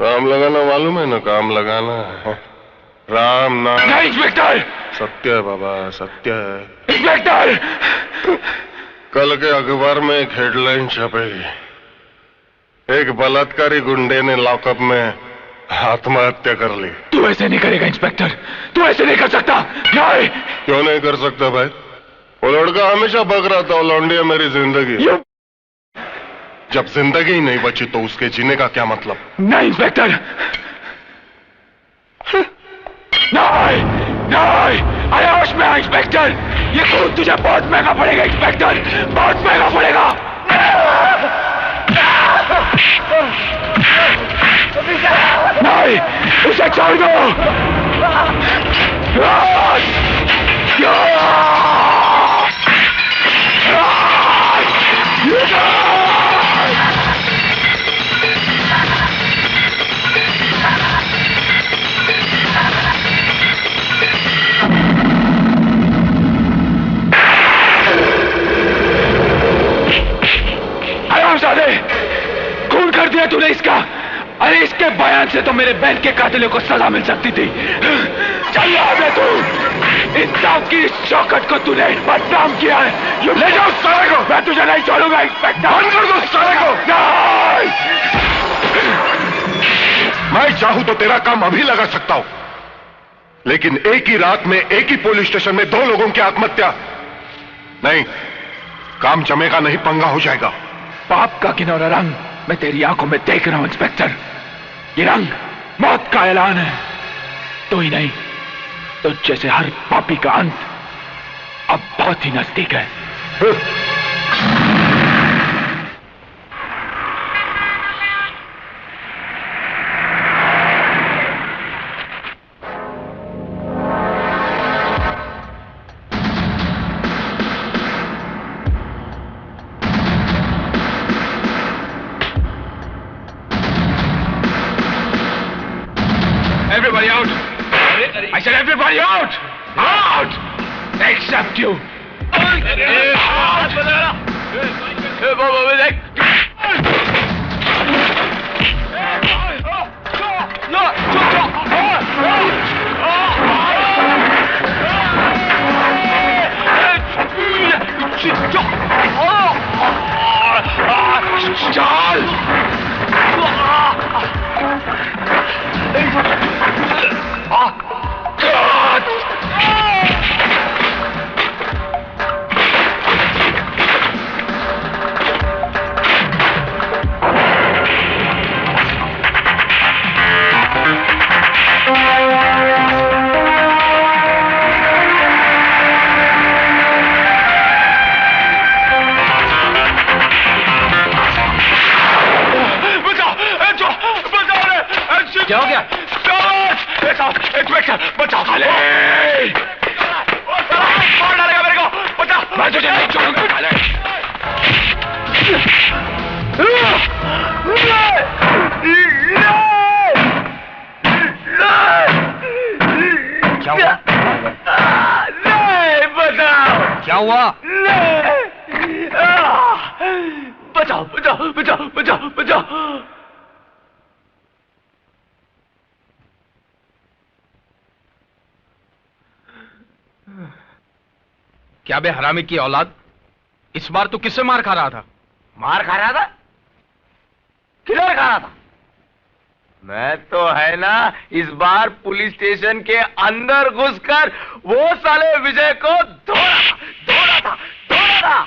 काम लगाना मालूम है ना? काम लगाना है राम नाम। नहीं इंस्पेक्टर, सत्य है बाबा, सत्य है इंस्पेक्टर। कल के अखबार में एक हेडलाइन छपेगी, एक बलात्कारी गुंडे ने लॉकअप में आत्महत्या कर ली। तू ऐसे नहीं करेगा इंस्पेक्टर, तू ऐसे नहीं कर सकता। नहीं। क्यों नहीं कर सकता भाई? वो लड़का हमेशा बक रहा था, लौंडिया मेरी जिंदगी। जब जिंदगी ही नहीं बची तो उसके जीने का क्या मतलब? नहीं इंस्पेक्टर, नहीं नहीं, अरे होश में आ इंस्पेक्टर, ये खून तुझे बहुत महंगा पड़ेगा इंस्पेक्टर, बहुत महंगा पड़ेगा। नहीं, उसे छोड़ दो। खून कर दिया तूने इसका। अरे इसके बयान से तो मेरे बहन के कातिलों को सजा मिल सकती थी। चल आगे तू, इंसाफ की इस शौकत को तूने बदनाम किया है। ये ले जाओ साले को। मैं तुझे नहीं छोड़ूंगा इंस्पेक्टर। बंद कर दो साले को। नहीं। मैं चाहूं तो तेरा काम अभी लगा सकता हूं, लेकिन एक ही रात में एक ही पुलिस स्टेशन में 2 लोगों की आत्महत्या नहीं, काम जमेगा नहीं, पंगा हो जाएगा। पाप का किनारा रंग मैं तेरी आंखों में देख रहा हूं इंस्पेक्टर। ये रंग मौत का ऐलान है। तो ही नहीं तो जैसे हर पापी का अंत अब बहुत ही नजदीक है। Everybody out! I said everybody out! Out! Except you! क्या हो गया? बचाओ साले! मार डालेगा मेरे को! बचाओ! मैं तुझे नहीं छोड़ूंगा साले! क्या हुआ? नहीं, बताओ! क्या हुआ? बचाओ, बचाओ, बचाओ, बचाओ, बचाओ! क्या बे हरामी की औलाद, इस बार तू किससे मार खा रहा था? मार खा रहा था? किधर खा रहा था? मैं तो है ना इस बार पुलिस स्टेशन के अंदर घुसकर वो साले विजय को धोड़ा था।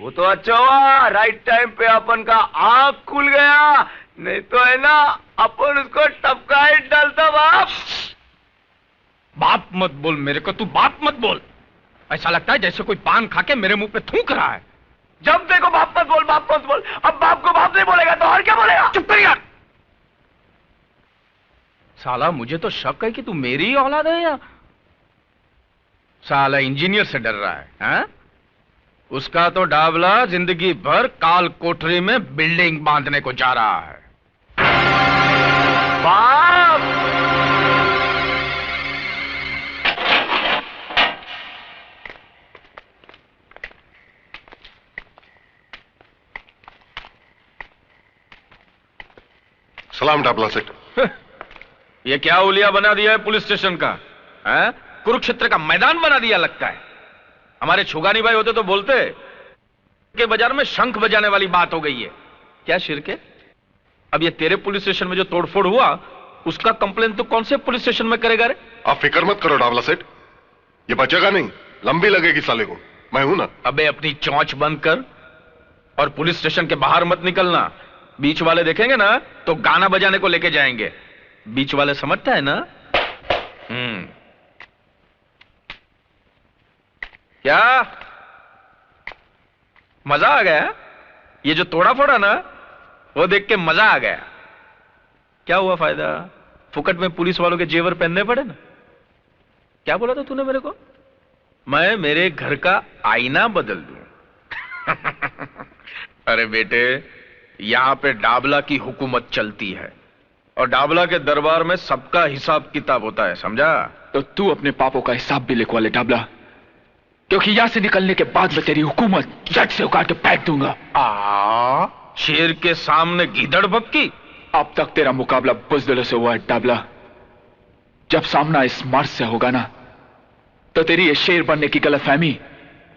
वो तो अच्छा हुआ राइट टाइम पे अपन का आंख खुल गया, नहीं तो है ना अपन उसको टपका ही डालता। बाप मत बोल मेरे को, तू बाप मत बोल। ऐसा लगता है जैसे कोई पान खा के मेरे मुंह पे थूक रहा है। जब देखो बाप मत बोल, बाप मत बोल। अब बाप को बाप नहीं बोलेगा तो और क्या बोलेगा? चुप कर यार। साला मुझे तो शक है कि तू मेरी ही औलाद है या साला इंजीनियर से डर रहा है, हा? उसका तो डाबला जिंदगी भर काल कोठरी में बिल्डिंग बांधने को जा रहा है। बाप! सलाम डाबला सेठ। ये क्या उलिया बना दिया है पुलिस स्टेशन का, है? कुरुक्षेत्र का मैदान बना दिया लगता है। हमारे छुगानी भाई होते तो बोलते के बाजार में शंख बजाने वाली बात हो गई है। क्या शिरके, अब ये तेरे पुलिस स्टेशन में जो तोड़फोड़ हुआ उसका कंप्लेन तो कौन से पुलिस स्टेशन में करेगा रे? आप फिक्र मत करो डाबला सेठ, ये बचेगा नहीं, लंबी लगेगी साले को, मैं हूं ना। अबे अपनी चौंच बंद कर और पुलिस स्टेशन के बाहर मत निकलना। बीच वाले देखेंगे ना तो गाना बजाने को लेके जाएंगे। बीच वाले समझता है ना? क्या मजा आ गया? ये जो तोड़ा फोड़ा ना वो देख के मजा आ गया। क्या हुआ फायदा, फुकट में पुलिस वालों के जेवर पहनने पड़े ना। क्या बोला था तूने मेरे को? मैं मेरे घर का आईना बदल दूं? अरे बेटे, यहां पे डाबला की हुकूमत चलती है और डाबला के दरबार में सबका हिसाब किताब होता है, समझा? तो तू अपने पापों का हिसाब भी लिखवा ले डाबला, क्योंकि यहां से निकलने के बाद मैं तेरी हुकूमत जट से उखाड़ के फेंक दूंगा। शेर के सामने गीदड़ भपकी। अब तक तेरा मुकाबला बुज़दिलों से हुआ है डाबला, जब सामना इस मर्द से होगा ना तो तेरी ये शेर बनने की गलतफहमी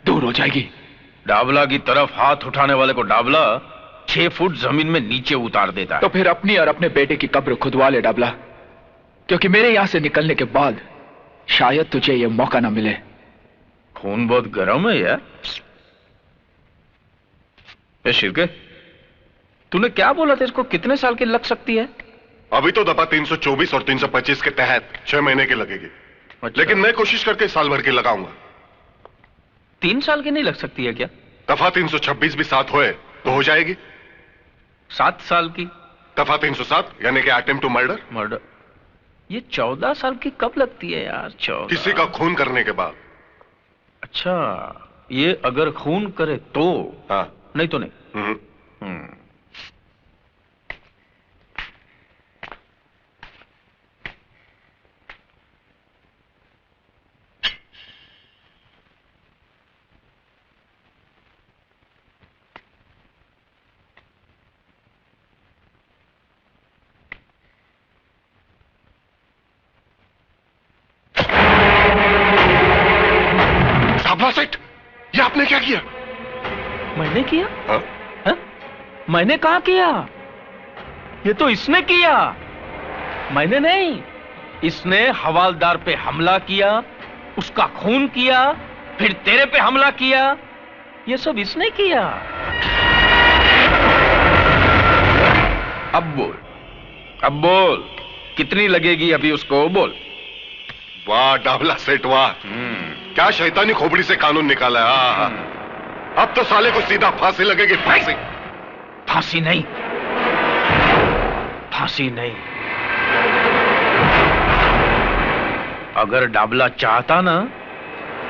दूर हो जाएगी। डाबला की तरफ हाथ उठाने वाले को डाबला 6 फुट जमीन में नीचे उतार देता है। तो फिर अपनी और अपने बेटे की कब्र खुदवा ले डाबला, क्योंकि मेरे यहां से निकलने के बाद शायद तुझे यह मौका ना मिले। खून बहुत गर्म है यार। ए शिरके, तूने क्या बोला था इसको कितने साल की लग सकती है? अभी तो दफा 324 और 325 के तहत 6 महीने की लगेगी। अच्छा। लेकिन मैं कोशिश करके साल भर की लगाऊंगा। 3 साल की नहीं लग सकती है क्या? दफा 326 भी 7 होए तो हो जाएगी। 7 साल की? दफा 307 यानी कि अटेम्प्ट टू मर्डर। ये 14 साल की कब लगती है यार? 14 किसी का खून करने के बाद। अच्छा, ये अगर खून करे तो? हाँ। नहीं तो नहीं। सेठ, ये आपने क्या किया? मैंने किया? हाँ? हा? मैंने कहा किया? ये तो इसने किया, मैंने नहीं। इसने हवालदार पे हमला किया, उसका खून किया, फिर तेरे पे हमला किया। ये सब इसने किया। अब बोल कितनी लगेगी अभी उसको, बोल। वाह डाबला सेठ वाह, क्या शैतानी खोपड़ी से कानून निकाला है। अब तो साले को सीधा फांसी लगेगी। फांसी नहीं, फांसी नहीं। अगर डाबला चाहता ना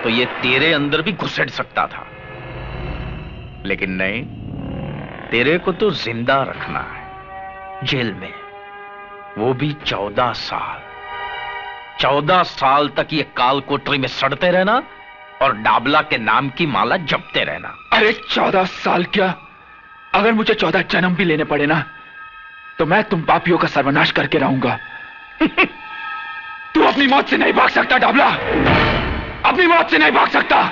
तो ये तेरे अंदर भी घुसेड़ सकता था, लेकिन नहीं, तेरे को तो जिंदा रखना है जेल में, वो भी 14 साल। 14 साल तक ये काल कोठरी में सड़ते रहना और डाबला के नाम की माला जपते रहना। अरे 14 साल क्या, अगर मुझे 14 जन्म भी लेने पड़े ना तो मैं तुम पापियों का सर्वनाश करके रहूंगा। तू अपनी मौत से नहीं भाग सकता डाबला, अपनी मौत से नहीं भाग सकता।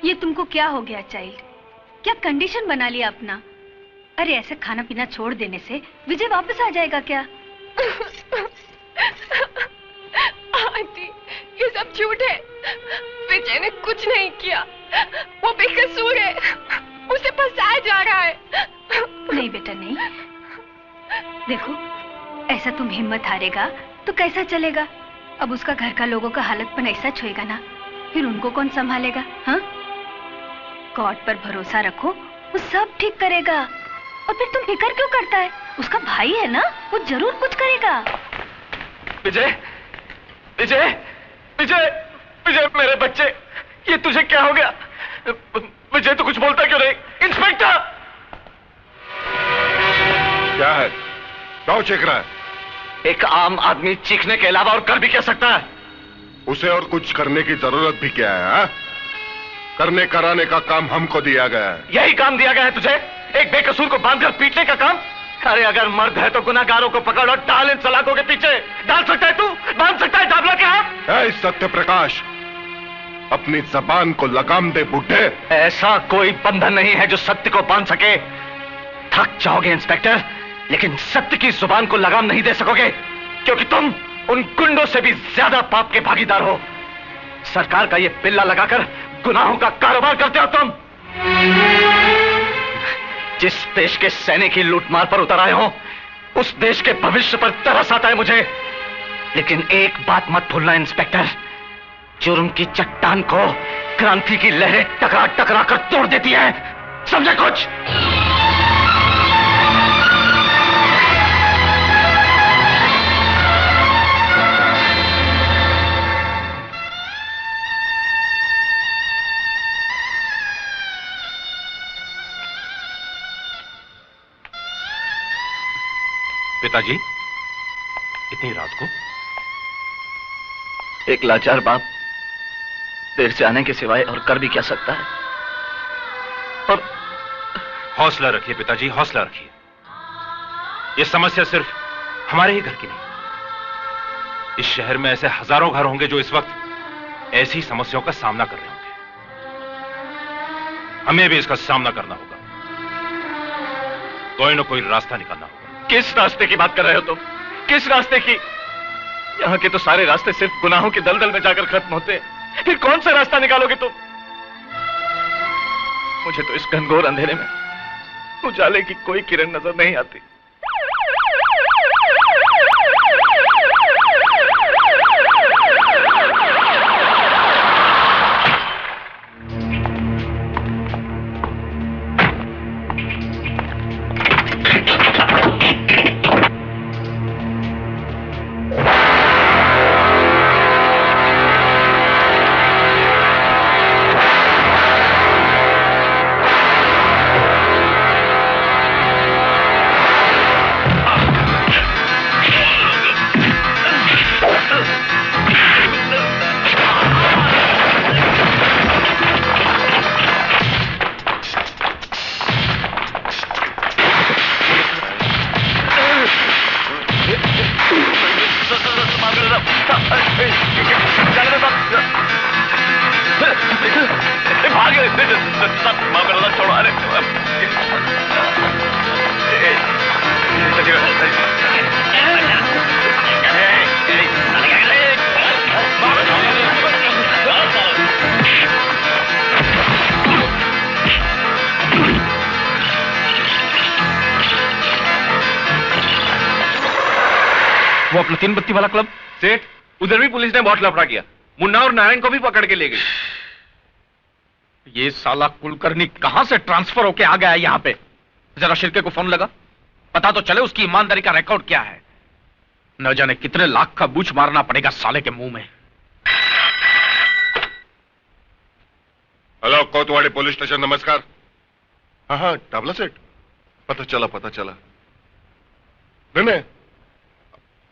ये तुमको क्या हो गया चाइल्ड? क्या कंडीशन बना लिया अपना? अरे ऐसे खाना पीना छोड़ देने से विजय वापस आ जाएगा क्या? आंटी, ये सब झूठ है। विजय ने कुछ नहीं किया, वो बेकसूर है, उसे फंसाया जा रहा है। नहीं बेटा नहीं, देखो ऐसा तुम हिम्मत हारेगा तो कैसा चलेगा? अब उसका घर का लोगों का हालतपन ऐसा छुएगा ना, फिर उनको कौन संभालेगा? हाँ, गॉड पर भरोसा रखो, वो सब ठीक करेगा। और फिर तुम फिक्र क्यों करता है? उसका भाई है ना, वो जरूर कुछ करेगा। विजय, विजय, विजय, विजय, मेरे बच्चे, ये तुझे क्या हो गया? विजय तो कुछ बोलता क्यों नहीं? इंस्पेक्टर! क्या है? क्यों चीख रहा है? एक आम आदमी चीखने के अलावा और कर भी क्या सकता है? उसे और कुछ करने की जरूरत भी क्या है? हा? करने कराने का काम हमको दिया गया है। यही काम दिया गया है तुझे? एक बेकसूर को बांधकर पीटने का काम? अरे अगर मर्द है तो गुनाहगारों को पकड़ और डाल इन सलाखों के पीछे। डाल सकता है तू? बांध सकता है डाबला के हाथ? ऐ सत्य प्रकाश, अपनी जबान को लगाम दे बुड्ढे। ऐसा कोई बंधन नहीं है जो सत्य को बांध सके। थक जाओगे इंस्पेक्टर, लेकिन सत्य की जुबान को लगाम नहीं दे सकोगे, क्योंकि तुम उन गुंडों से भी ज्यादा पाप के भागीदार हो। सरकार का ये पिल्ला लगाकर गुनाहों का कारोबार करते हो तुम। जिस देश के सैनिक की लूटमार पर उतर आए हो, उस देश के भविष्य पर तरस आता है मुझे। लेकिन एक बात मत भूलना इंस्पेक्टर, जुर्म की चट्टान को क्रांति की लहरें टकरा टकरा कर तोड़ देती है। समझे कुछ? पिताजी, इतनी रात को? एक लाचार बाप देर से आने के सिवाय और कर भी क्या सकता है? और हौसला रखिए पिताजी, हौसला रखिए। यह समस्या सिर्फ हमारे ही घर की नहीं, इस शहर में ऐसे हजारों घर होंगे जो इस वक्त ऐसी समस्याओं का सामना कर रहे होंगे। हमें भी इसका सामना करना होगा, कोई ना कोई रास्ता निकालना होगा। किस रास्ते की बात कर रहे हो तुम? किस रास्ते की? यहाँ के तो सारे रास्ते सिर्फ गुनाहों के दलदल में जाकर खत्म होते हैं। फिर कौन सा रास्ता निकालोगे तुम? मुझे तो इस घनघोर अंधेरे में उजाले की कोई किरण नजर नहीं आती। वो अपना 3 बत्ती वाला क्लब? सेठ, उधर भी पुलिस ने बहुत लफड़ा किया। मुन्ना और नारायण को भी पकड़ के ले गई। ये साला कुलकर्णी कहां से ट्रांसफर होके आ गया है यहां पे? जरा शिर्के को फोन लगा, पता तो चले उसकी ईमानदारी का रिकॉर्ड क्या है। न जाने कितने लाख का बूच मारना पड़ेगा साले के मुंह में। हेलो, कोतवाड़ी पुलिस स्टेशन, नमस्कार। हाँ हाँ, डाबला सेठ, पता चला। नहीं,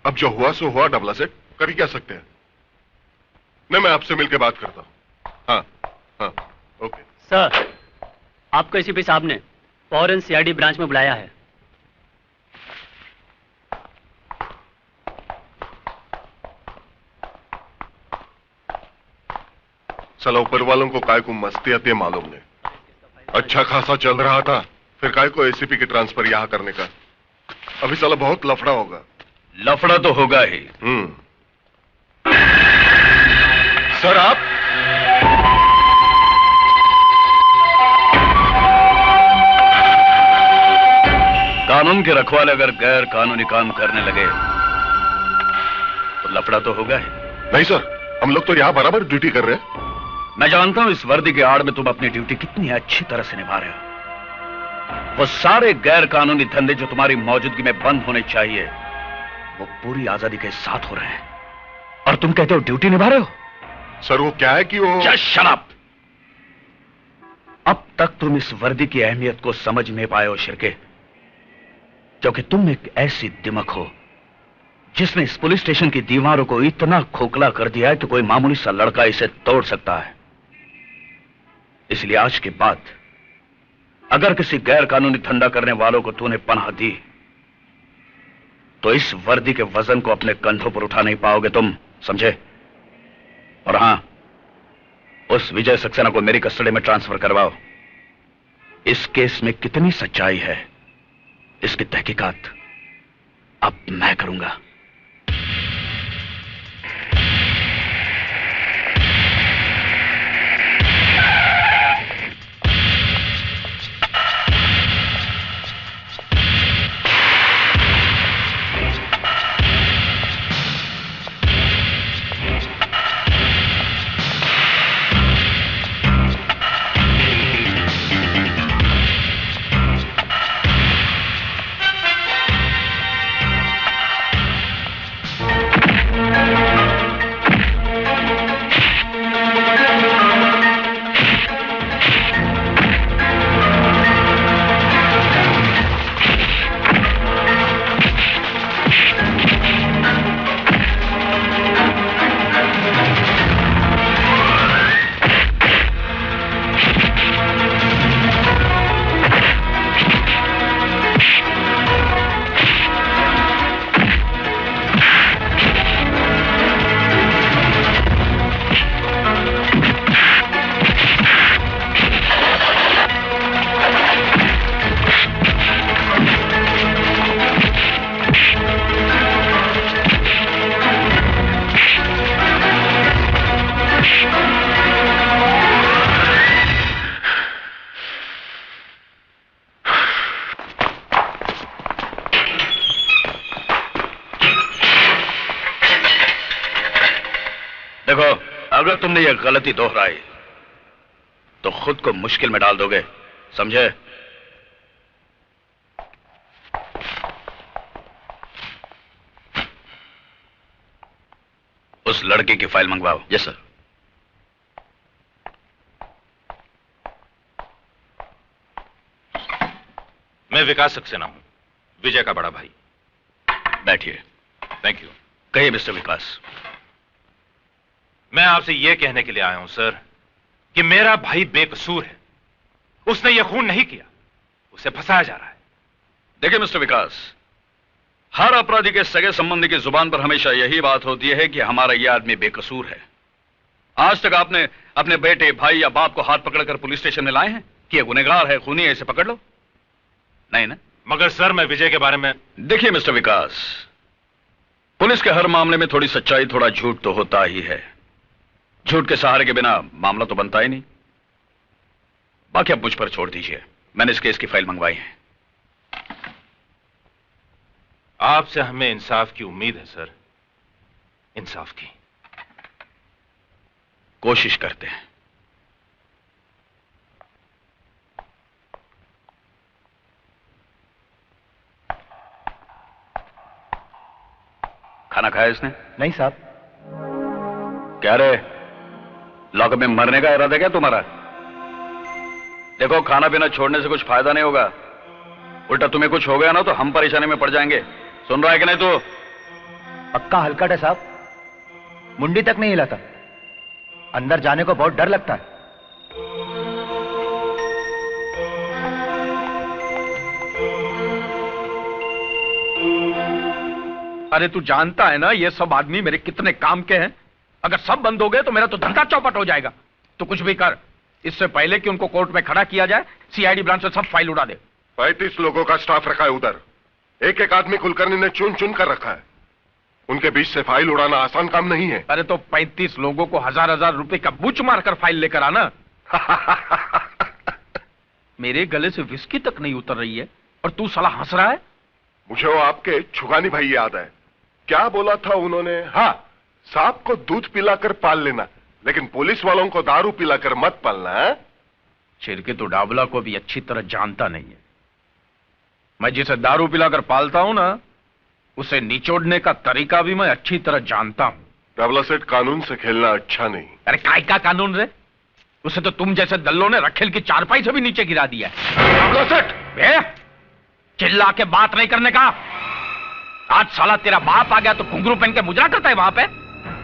अब जो हुआ सो हुआ डाबला सेठ, कर ही क्या सकते हैं। नहीं, मैं आपसे मिलकर बात करता हूं। हाँ, ओके। सर, आपको एसीपी साहब ने फौरन सीआईडी ब्रांच में बुलाया है। साला ऊपर वालों को काय को मस्ती आती है मालूम नहीं। अच्छा खासा चल रहा था, फिर काय को एसीपी की ट्रांसफर यहां करने का। अभी साला बहुत लफड़ा होगा। लफड़ा तो होगा ही। सर आप कानून के रखवाले अगर गैर कानूनी काम करने लगे तो लफड़ा तो होगा ही। नहीं सर, हम लोग तो यहां बराबर ड्यूटी कर रहे हैं। मैं जानता हूं इस वर्दी के आड़ में तुम अपनी ड्यूटी कितनी अच्छी तरह से निभा रहे हो। वो सारे गैर कानूनी धंधे जो तुम्हारी मौजूदगी में बंद होने चाहिए वो पूरी आजादी के साथ हो रहे हैं, और तुम कहते हो ड्यूटी निभा रहे हो। सर वो क्या है कि वो शट अप। अब तक तुम इस वर्दी की अहमियत को समझ नहीं पाए हो शिरके, क्योंकि तुम एक ऐसी दिमक हो जिसने इस पुलिस स्टेशन की दीवारों को इतना खोखला कर दिया है कि कोई मामूली सा लड़का इसे तोड़ सकता है। इसलिए आज के बाद अगर किसी गैर कानूनी धंधा करने वालों को तूने पनाह दी तो इस वर्दी के वजन को अपने कंधों पर उठा नहीं पाओगे तुम, समझे? और हां, उस विजय सक्सेना को मेरी कस्टडी में ट्रांसफर करवाओ। इस केस में कितनी सच्चाई है इसकी तहकीकात अब मैं करूंगा। देखो, अगर तुमने ये गलती दोहराई तो खुद को मुश्किल में डाल दोगे, समझे? उस लड़के की फाइल मंगवाओ। Yes sir. मैं विकास सक्सेना हूं, विजय का बड़ा भाई। बैठिए। Thank you. कहिए मिस्टर विकास। मैं आपसे यह कहने के लिए आया हूं सर कि मेरा भाई बेकसूर है। उसने यह खून नहीं किया, उसे फंसाया जा रहा है। देखिए मिस्टर विकास, हर अपराधी के सगे संबंधी की जुबान पर हमेशा यही बात होती है कि हमारा यह आदमी बेकसूर है। आज तक आपने अपने बेटे, भाई या बाप को हाथ पकड़कर पुलिस स्टेशन में लाए हैं कि यह गुनहगार है, खूनी है, इसे पकड़ लो? नहीं ना? मगर सर मैं विजय के बारे में। देखिए मिस्टर विकास, पुलिस के हर मामले में थोड़ी सच्चाई, थोड़ा झूठ तो होता ही है। झूठ के सहारे के बिना मामला तो बनता ही नहीं। बाकी आप मुझ पर छोड़ दीजिए, मैंने इस केस की फाइल मंगवाई है। आपसे हमें इंसाफ की उम्मीद है सर, इंसाफ की। कोशिश करते हैं। खाना खाया इसने? नहीं साहब। क्या रे, लॉकअप में मरने का इरादा क्या तुम्हारा? देखो, खाना पीना छोड़ने से कुछ फायदा नहीं होगा, उल्टा तुम्हें कुछ हो गया ना तो हम परेशानी में पड़ जाएंगे। सुन रहा है कि नहीं तू? पक्का हलकट है साहब, मुंडी तक नहीं हिलाता। अंदर जाने को बहुत डर लगता है। अरे तू जानता है ना ये सब आदमी मेरे कितने काम के हैं। अगर सब बंद हो गए तो मेरा तो धंधा चौपट हो जाएगा। तो कुछ भी कर, इससे पहले कि उनको कोर्ट में खड़ा किया जाए, सीआईडी ब्रांच से सब फाइल उड़ा दे। 35 लोगों का स्टाफ रखा है उधर। एक एक आदमी कुलकर्णी ने चुन चुन कर रखा है। उनके बीच से फाइल उड़ाना आसान काम नहीं है। अरे तो 35 लोगों को हजार रुपए का बुच मारकर फाइल लेकर आना। मेरे गले से विस्की तक नहीं उतर रही है और तू साला हंस रहा है। मुझे वो आपके छुगानी भाई याद है। क्या बोला था उन्होंने? हाँ, सांप को दूध पिलाकर पाल लेना, लेकिन पुलिस वालों को दारू पिलाकर मत पालना। छिरके तो डाबला को भी अच्छी तरह जानता नहीं है। मैं जिसे दारू पिलाकर पालता हूं ना, उसे निचोड़ने का तरीका भी मैं अच्छी तरह जानता हूं। डाबला सेठ, कानून से खेलना अच्छा नहीं। अरे काय का कानून रे? उसे तो तुम जैसे दल्लों ने रखेल की चारपाई से भी नीचे गिरा दिया है। डाबला सेठ, चिल्ला के बात नहीं करने का। आज साला तेरा बाप आ गया तो घुंघरू पहन के मुजरा करता है वहां पे।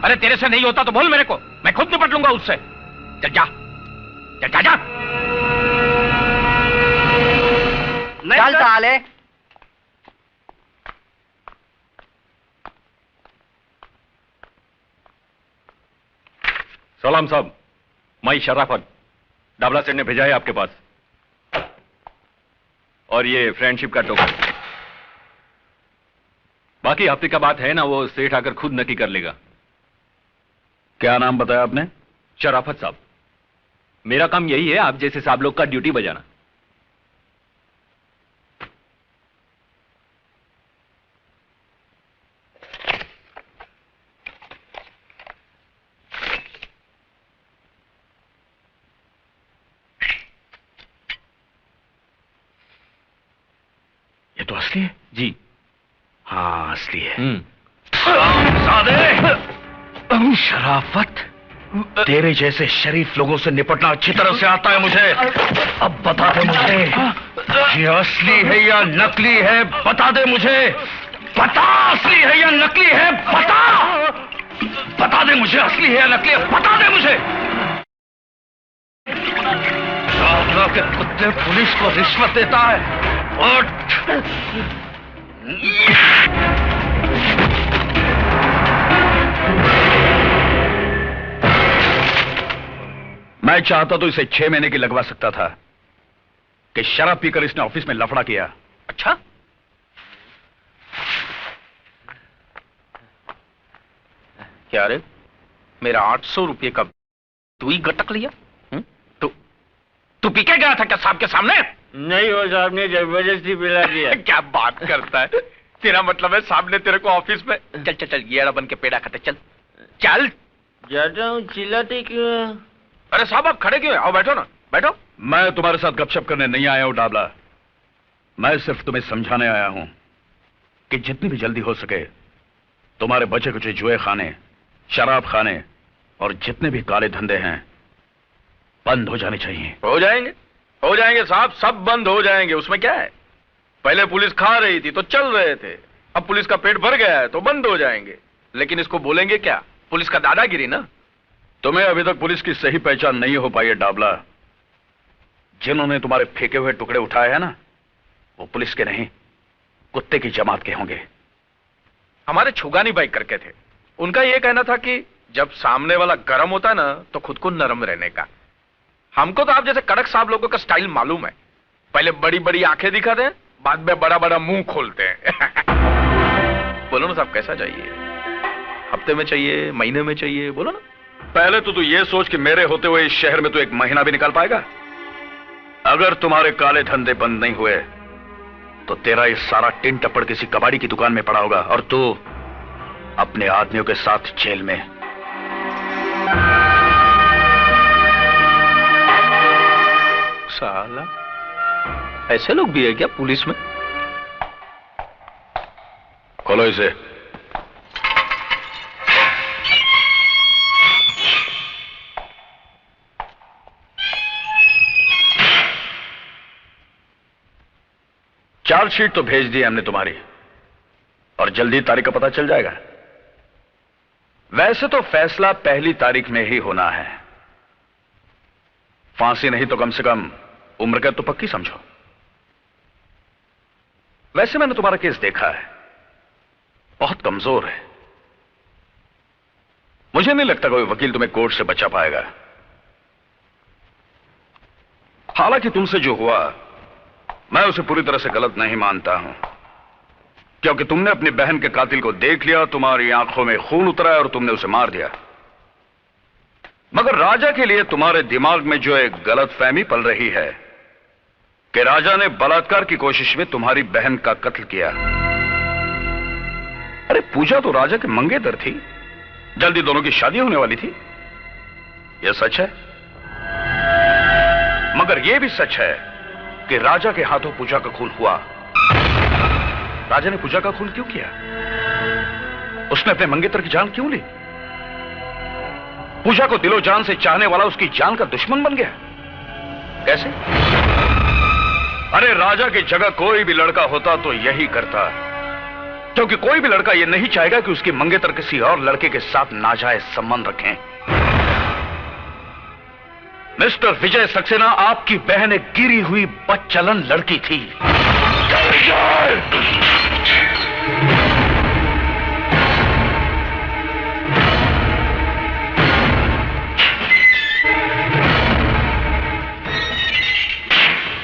अरे तेरे से नहीं होता तो बोल मेरे को, मैं खुद निपट लूंगा उससे। चल जा, चल जा। चल साले। सलाम साहब, मैं शराफत, डाबला सेठ ने भेजा है आपके पास। और ये फ्रेंडशिप का टोकन। बाकी हफ्ते का बात है ना, वो सेठ आकर खुद नक्की कर लेगा। क्या नाम बताया आपने? शराफत साहब। मेरा काम यही है, आप जैसे साहब लोग का ड्यूटी बजाना। ये तो असली है जी। हाँ, असली है। शराफत, तेरे जैसे शरीफ लोगों से निपटना अच्छी तरह से आता है मुझे। अब बता दे मुझे, ये असली है या नकली है? बता दे मुझे, बता, असली है या नकली है? बता दे मुझे, असली है या नकली है? बता दे मुझे। डाबला के कुत्ते पुलिस को रिश्वत देता है। उठ। मैं चाहता तो इसे 6 महीने की लगवा सकता था कि शराब पीकर इसने ऑफिस में लफड़ा किया। अच्छा, क्या रे, मेरा 800 रुपये का तू ही गटक लिया? तू पी के गया था क्या साहब के सामने? नहीं, वो साहब ने जबरदस्ती पिला दिया। क्या बात करता है? तेरा मतलब है साहब ने तेरे को ऑफिस में? चल चल चल, येड़ा बन के पेड़ा खाते। चल चल। जाता हूँ, चिल्लाते क्यों? अरे साहब आप खड़े क्यों हैं? आओ बैठो ना, बैठो। मैं तुम्हारे साथ गपशप करने नहीं आया हूं डाबला। मैं सिर्फ तुम्हें समझाने आया हूं कि जितनी भी जल्दी हो सके तुम्हारे बचे कुचे जुए खाने, शराब खाने और जितने भी काले धंधे हैं बंद हो जाने चाहिए। हो जाएंगे साहब, सब बंद हो जाएंगे। उसमें क्या है? पहले पुलिस खा रही थी तो चल रहे थे, अब पुलिस का पेट भर गया है तो बंद हो जाएंगे। लेकिन इसको बोलेंगे क्या? पुलिस का दादागिरी ना। तुम्हें अभी तक पुलिस की सही पहचान नहीं हो पाई है डाबला। जिन्होंने तुम्हारे फेंके हुए टुकड़े उठाए हैं ना, वो पुलिस के नहीं, कुत्ते की जमात के होंगे। हमारे छुगानी बाई करके थे, उनका यह कहना था कि जब सामने वाला गर्म होता है ना तो खुद को नरम रहने का। हमको तो आप जैसे कड़क साहब लोगों का स्टाइल मालूम है। पहले बड़ी बड़ी आंखें दिखाते हैं, बाद में बड़ा बड़ा मुंह खोलते हैं। बोलो ना साहब, कैसा चाहिए? हफ्ते में चाहिए, महीने में चाहिए? बोलो ना। पहले तो तू ये सोच कि मेरे होते हुए इस शहर में तू 1 महीना भी निकाल पाएगा? अगर तुम्हारे काले धंधे बंद नहीं हुए तो तेरा ये सारा टिन टप्पड़ किसी कबाड़ी की दुकान में पड़ा होगा और तू अपने आदमियों के साथ जेल में। साला, ऐसे लोग भी है क्या पुलिस में? खोलो इसे। चार्जशीट तो भेज दी हमने तुम्हारी और जल्दी तारीख का पता चल जाएगा। वैसे तो फैसला पहली तारीख में ही होना है। फांसी नहीं तो कम से कम उम्र कैद तो पक्की समझो। वैसे मैंने तुम्हारा केस देखा है, बहुत कमजोर है। मुझे नहीं लगता कोई वकील तुम्हें कोर्ट से बचा पाएगा। हालांकि तुमसे जो हुआ मैं उसे पूरी तरह से गलत नहीं मानता हूं, क्योंकि तुमने अपनी बहन के कातिल को देख लिया, तुम्हारी आंखों में खून उतरा और तुमने उसे मार दिया। मगर राजा के लिए तुम्हारे दिमाग में जो एक गलतफहमी पल रही है कि राजा ने बलात्कार की कोशिश में तुम्हारी बहन का कत्ल किया। अरे पूजा तो राजा के मंगेतर थी, जल्दी दोनों की शादी होने वाली थी। यह सच है, मगर यह भी सच है कि राजा के हाथों पूजा का खून हुआ। राजा ने पूजा का खून क्यों किया? उसने अपने मंगेतर की जान क्यों ली? पूजा को दिलो जान से चाहने वाला उसकी जान का दुश्मन बन गया। कैसे? अरे राजा की जगह कोई भी लड़का होता तो यही करता, क्योंकि कोई भी लड़का यह नहीं चाहेगा कि उसकी मंगेतर किसी और लड़के के साथ नाजायज संबंध रखें। मिस्टर विजय सक्सेना, आपकी बहन एक गिरी हुई बदचलन लड़की थी।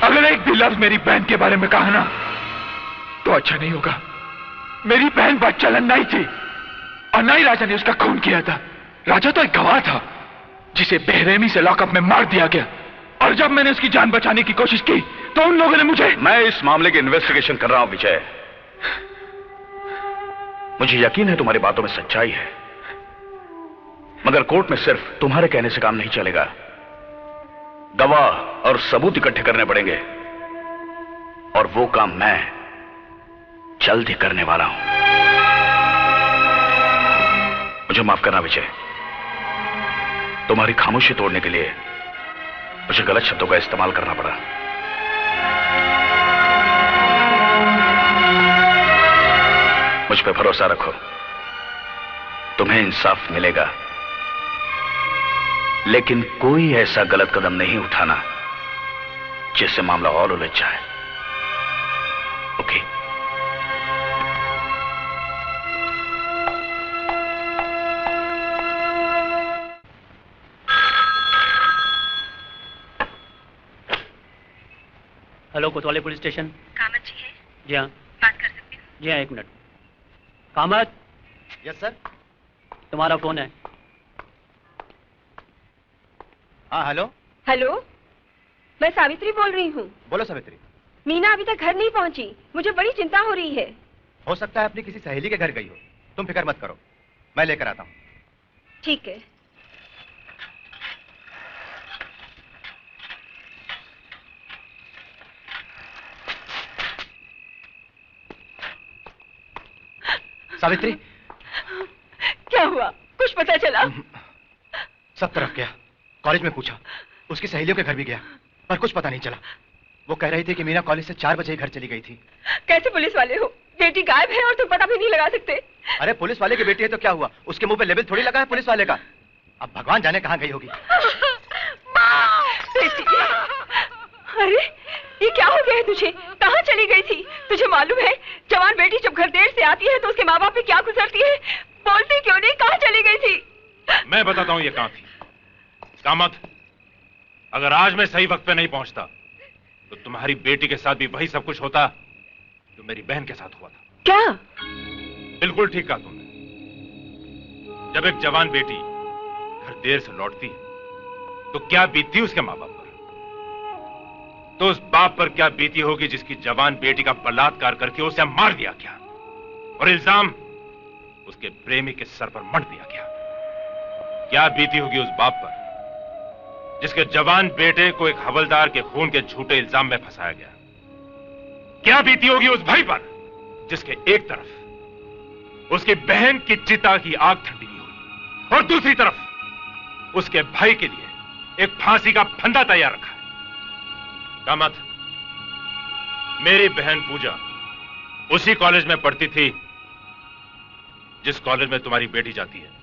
अगर एक भी लफ्ज मेरी बहन के बारे में कहा ना तो अच्छा नहीं होगा। मेरी बहन बदचलन नहीं थी और ना ही राजा ने उसका खून किया था। राजा तो एक गवाह था जिसे बेरहमी से लॉकअप में मार दिया गया, और जब मैंने उसकी जान बचाने की कोशिश की तो उन लोगों ने मुझे। मैं इस मामले की इन्वेस्टिगेशन कर रहा हूं विजय। मुझे यकीन है तुम्हारी बातों में सच्चाई है, मगर कोर्ट में सिर्फ तुम्हारे कहने से काम नहीं चलेगा। गवाह और सबूत इकट्ठे करने पड़ेंगे, और वो काम मैं जल्द ही करने वाला हूं। मुझे माफ करना विजय, तुम्हारी खामोशी तोड़ने के लिए मुझे गलत शब्दों का इस्तेमाल करना पड़ा। मुझ पे भरोसा रखो, तुम्हें इंसाफ मिलेगा, लेकिन कोई ऐसा गलत कदम नहीं उठाना जिससे मामला और उलझ जाए। ओके? हेलो, कोतवाली पुलिस स्टेशन। कामत जी है? जी हाँ। बात कर सकती हूँ? जी हाँ, 1 मिनट। कामत। Yes sir. तुम्हारा फोन है। हाँ हेलो। हेलो, मैं सावित्री बोल रही हूँ। बोलो सावित्री। मीना अभी तक घर नहीं पहुँची, मुझे बड़ी चिंता हो रही है। हो सकता है अपनी किसी सहेली के घर गई हो, तुम फिक्र मत करो, मैं लेकर आता हूँ। ठीक है। सावित्री, क्या हुआ? कुछ पता चला? सब तरफ गया, कॉलेज में पूछा, उसकी सहेलियों के घर भी गया, पर कुछ पता नहीं चला। वो कह रही थी कि मीना कॉलेज से 4 बजे ही घर चली गई थी। कैसे पुलिस वाले हो? बेटी गायब है और तुम पता भी नहीं लगा सकते? अरे पुलिस वाले की बेटी है तो क्या हुआ, उसके मुंह पे लेबल थोड़ी लगा है पुलिस वाले का। अब भगवान जाने कहाँ गई होगी। बेटी, अरे ये क्या हो गया है तुझे? कहाँ चली गई थी? तुझे मालूम है जवान बेटी जब घर देर से आती है तो उसके माँ बाप पे क्या गुजरती है? बोलती क्यों नहीं? कहाँ चली गई थी? मैं बताता हूं ये कहां थी। कामत, अगर आज मैं सही वक्त पे नहीं पहुंचता तो तुम्हारी बेटी के साथ भी वही सब कुछ होता जो मेरी बहन के साथ हुआ था। क्या? बिल्कुल ठीक कहा तुमने। जब एक जवान बेटी घर देर से लौटती है तो क्या बीतती उसके माँ बाप पर, तो उस बाप पर क्या बीती होगी जिसकी जवान बेटी का बलात्कार करके उसे मार दिया गया और इल्जाम उसके प्रेमी के सर पर मढ़ दिया गया। क्या बीती होगी उस बाप पर जिसके जवान बेटे को एक हवलदार के खून के झूठे इल्जाम में फंसाया गया। क्या बीती होगी उस भाई पर जिसके एक तरफ उसकी बहन की चिता की आग ठंडी हुई और दूसरी तरफ उसके भाई के लिए एक फांसी का फंदा तैयार रखा है। कामत, मेरी बहन पूजा उसी कॉलेज में पढ़ती थी जिस कॉलेज में तुम्हारी बेटी जाती है।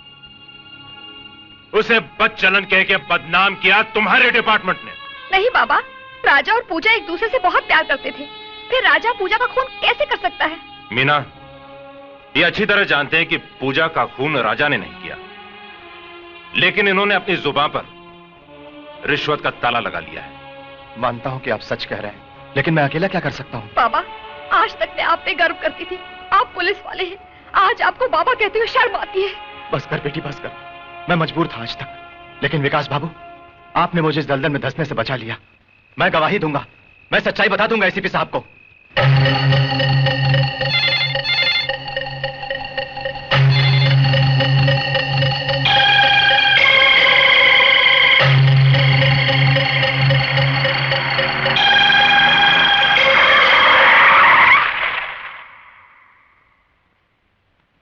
उसे बदचलन कह के बदनाम किया तुम्हारे डिपार्टमेंट ने। नहीं बाबा, राजा और पूजा एक दूसरे से बहुत प्यार करते थे, फिर राजा पूजा का खून कैसे कर सकता है? मीना, ये अच्छी तरह जानते हैं कि पूजा का खून राजा ने नहीं किया, लेकिन इन्होंने अपनी जुबान पर रिश्वत का ताला लगा लिया है। मानता हूँ कि आप सच कह रहे हैं, लेकिन मैं अकेला क्या कर सकता हूँ? बाबा, आज तक मैं आप पे गर्व करती थी। आप पुलिस वाले हैं, आज आपको बाबा कहते हुए शर्म आती है। बस कर बेटी, बस कर। मैं मजबूर था आज तक, लेकिन विकास बाबू, आपने मुझे इस दलदल में धंसने से बचा लिया। मैं गवाही दूंगा, मैं सच्चाई बता दूंगा एसीपी साहब को।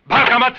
भागा मत।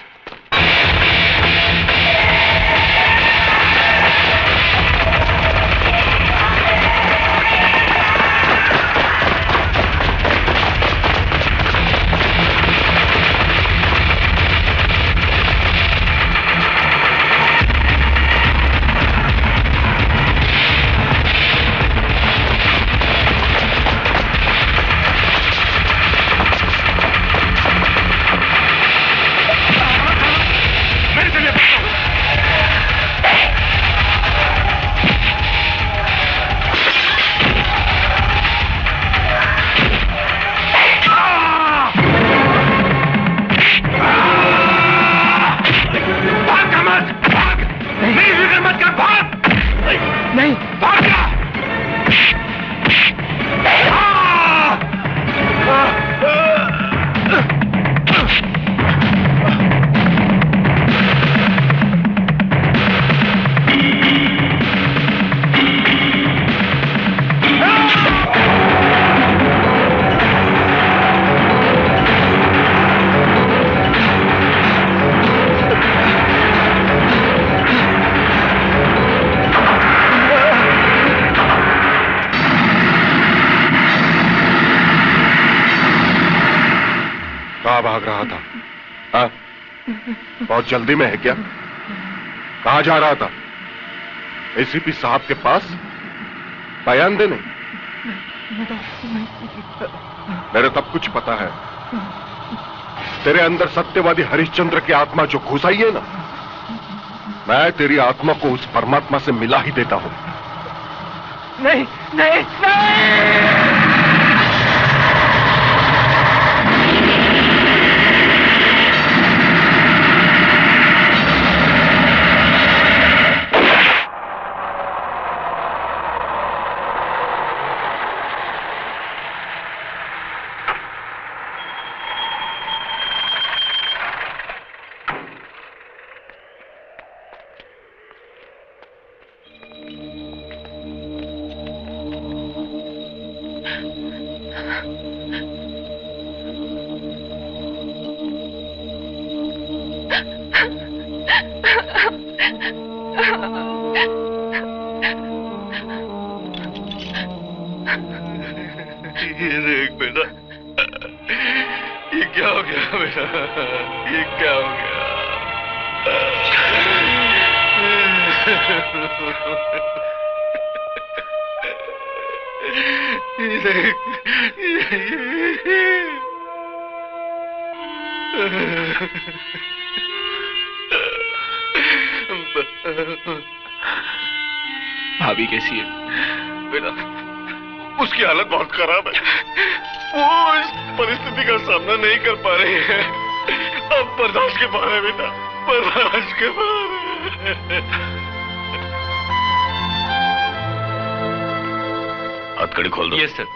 भाग रहा था? हाँ? बहुत जल्दी में है क्या? कहाँ जा रहा था? एसीपी साहब के पास बयान देने? मेरे तब कुछ पता है। तेरे अंदर सत्यवादी हरिश्चंद्र की आत्मा जो घुस आई है ना, मैं तेरी आत्मा को उस परमात्मा से मिला ही देता हूं। नहीं नहीं नहीं। भाभी कैसी है? बेटा, उसकी हालत बहुत खराब है। वो इस परिस्थिति का सामना नहीं कर पा रही है। अब बर्दाश्त के बाहर है बेटा, बर्दाश्त के बाहर। हथकड़ी खोल दो। Yes sir.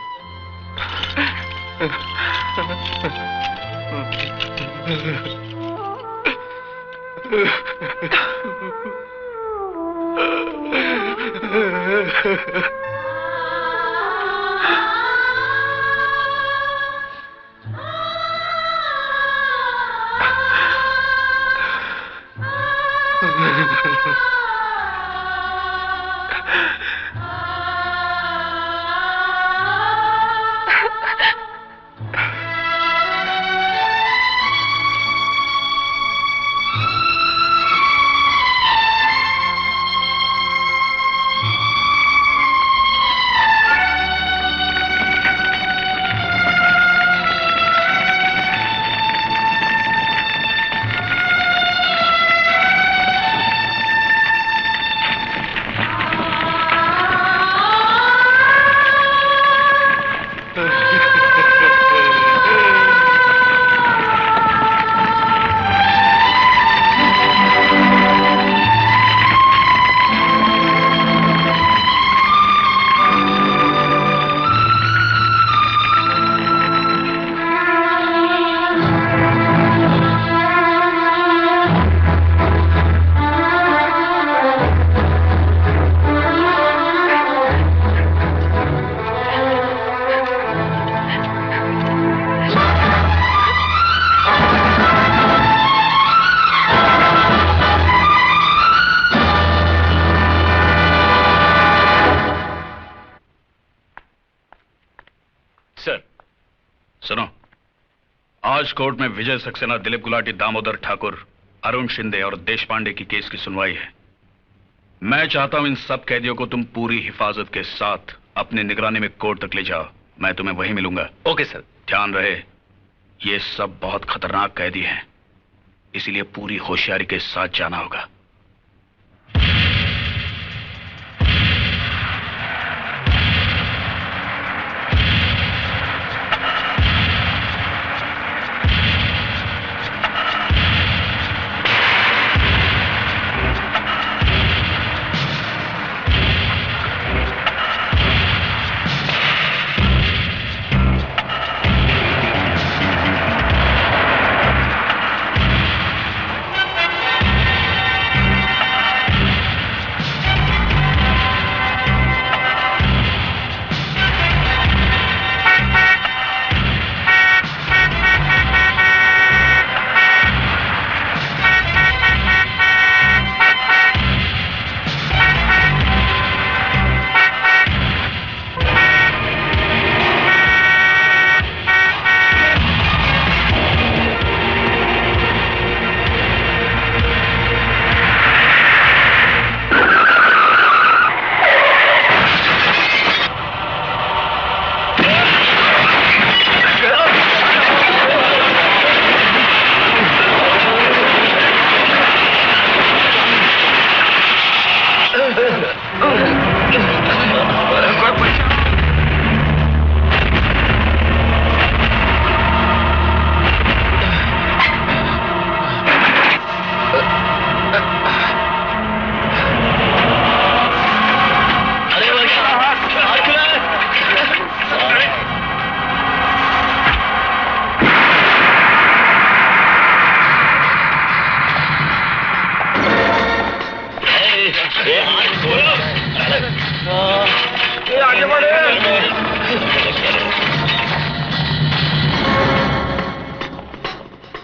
सुनो, आज कोर्ट में विजय सक्सेना, दिलीप गुलाटी, दामोदर ठाकुर, अरुण शिंदे और देश पांडे की केस की सुनवाई है। मैं चाहता हूं इन सब कैदियों को तुम पूरी हिफाजत के साथ अपनी निगरानी में कोर्ट तक ले जाओ। मैं तुम्हें वहीं मिलूंगा। Okay sir. ध्यान रहे, ये सब बहुत खतरनाक कैदी हैं, इसीलिए पूरी होशियारी के साथ जाना होगा।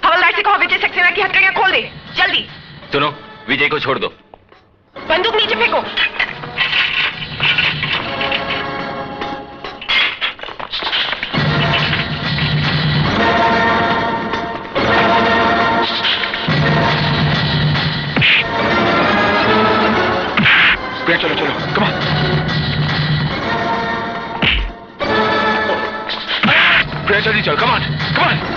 हवलदार से कहो विजय सक्सेना की हथकड़ियां खोल दे, जल्दी। सुनो, विजय को छोड़ दो। बंदूक नीचे फेंको। चलो चलो, कम ऑन। प्रिया जल्दी चल, come on, come on.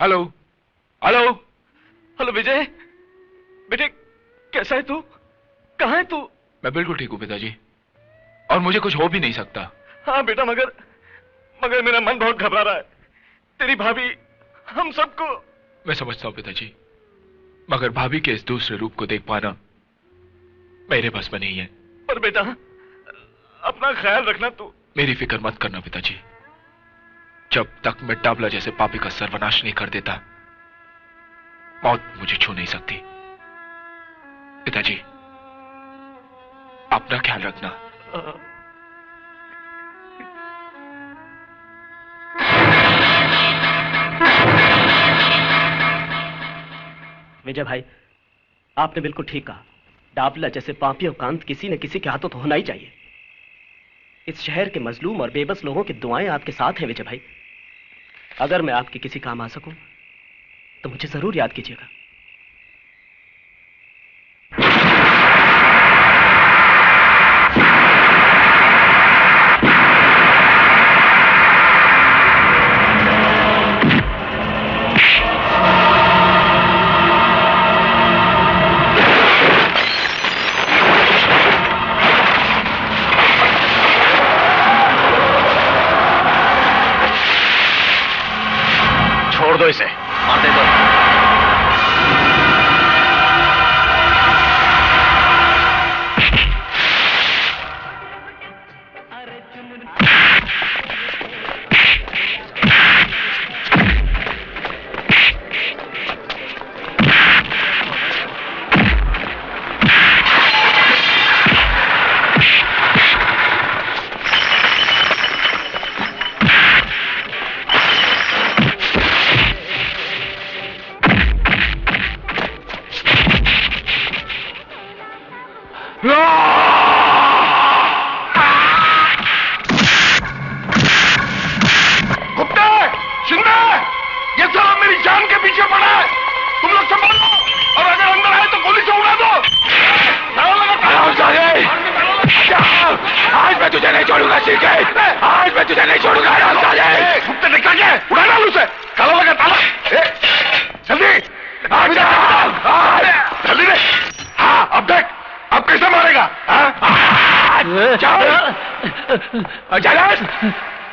Hello hello hello Vijay, बेटे कैसा है तू? कहाँ है तू? मैं बिल्कुल ठीक हूँ पिताजी, और मुझे कुछ हो भी नहीं सकता। हाँ बेटा, मगर मेरा मन बहुत घबरा रहा है। तेरी भाभी हम सबको। मैं समझता हूँ पिताजी, मगर भाभी के इस दूसरे रूप को देख पाना मेरे बस में नहीं है। पर बेटा अपना ख्याल रखना तू। मेरी फिक्र मत करना पिताजी, जब तक मैं डाबला जैसे पापी का सर्वनाश नहीं कर देता, मौत मुझे छू नहीं सकती। पिताजी, अपना ख्याल रखना। विजय भाई, आपने बिल्कुल ठीक कहा। डाबला जैसे पापियों का अंत किसी न किसी के हाथों तो होना ही चाहिए। इस शहर के मजलूम और बेबस लोगों की दुआएं आपके साथ हैं विजय भाई। अगर मैं आपके किसी काम आ सकूं तो मुझे जरूर याद कीजिएगा। छोड़ दो इसे, मार दे दो। ठीक है, आज मैं तुझे नहीं छोड़ूंगा। कुत्ते निकल गए, उड़ा डाल उसे, ताला लगा ताला। जल्दी जल्दी दे। हाँ अब देख, अब कैसे मारेगा?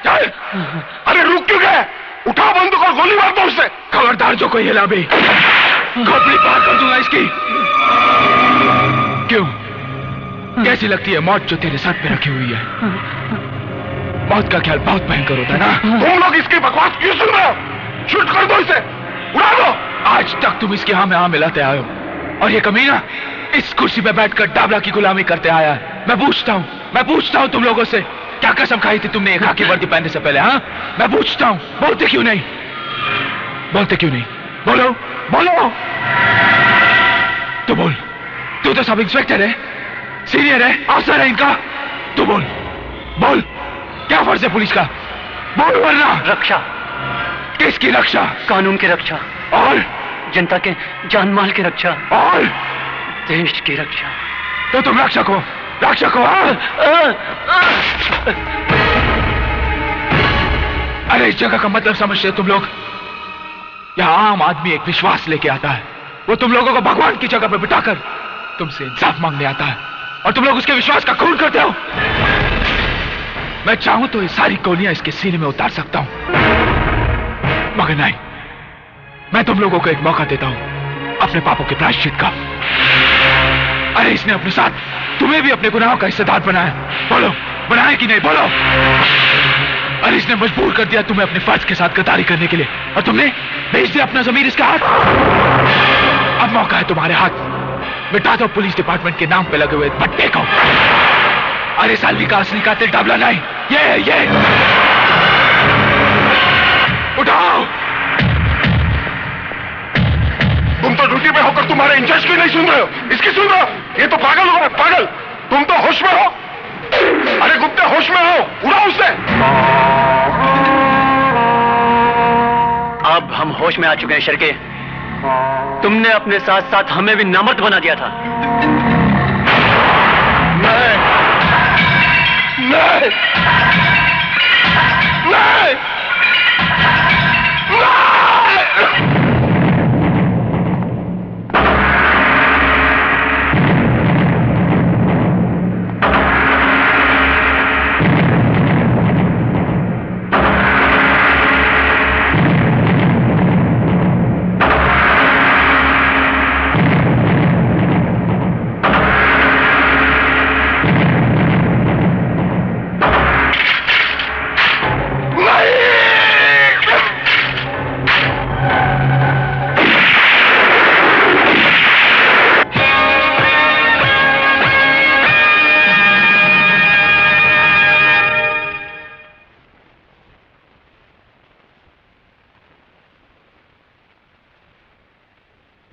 चल, अरे रुक क्यों गए? उठा बंदूक और गोली मार दो उससे। खबरदार जो कोई हिला भी, खोपड़ी पार कर दूंगा इसकी। क्यों, कैसी लगती है मौत जो तेरे सर पे रखी हुई है? मौत का ख्याल बहुत भयंकर होता है ना? तुम लोग इसकी बकवास क्यों सुन रहे हो? शूट कर दो इसे, उड़ा दो। आज तक तुम इसके हाँ में हाँ मिलाते आए हो, और ये कमीना इस कुर्सी पे बैठकर डाबला की गुलामी करते आया है। मैं पूछता हूँ तुम लोगों से, क्या कसम खाई थी तुमने एक खाकी वर्दी पहनने से पहले? हाँ, मैं पूछता हूँ, बोलते क्यों नहीं? बोलो बोलो, तो बोल। तू तो सब इंस्पेक्टर है, सीनियर है, अफसर है इनका। तू बोल, क्या फर्ज है पुलिस का? बोल वरना। रक्षा। किसकी रक्षा? कानून की रक्षा। और जनता के जान माल की रक्षा। और देश की रक्षा। तो तुम रक्षक हो, हाँ? अरे इस जगह का मतलब समझते हो तुम लोग? यहाँ आम आदमी एक विश्वास लेके आता है, वो तुम लोगों को भगवान की जगह पर बिठाकर तुमसे इंसाफ मांगने आता है, और तुम लोग उसके विश्वास का खून करते हो। मैं चाहूं तो ये सारी गोलियां इसके सीने में उतार सकता हूं, मगर नहीं, मैं तुम लोगों को एक मौका देता हूं अपने पापों के प्रायश्चित का। अरे इसने अपने साथ तुम्हें भी अपने गुनाहों का हिस्सेदार बनाया, बोलो बनाया कि नहीं? बोलो। अरे इसने मजबूर कर दिया तुम्हें अपने फर्ज के साथ गद्दारी करने के लिए, और तुमने भेज दिया अपना ज़मीर इसके हाथ। अब मौका है तुम्हारे हाथ, मिटा दो पुलिस डिपार्टमेंट के नाम पे लगे हुए पट्टे को। अरे सालवी का असली कातिल डाबला नहीं, ये उठाओ। तुम तो ड्यूटी पे होकर तुम्हारे इंचार्ज की नहीं सुन रहे हो, इसकी सुन रहे हो? ये तो पागल हो गया, पागल। तुम तो होश में हो। अरे गुप्ते होश में हो, उड़ाओ उसे। अब हम होश में आ चुके हैं शिर्के। तुमने अपने साथ साथ हमें भी नामर्द बना दिया था। नहीं।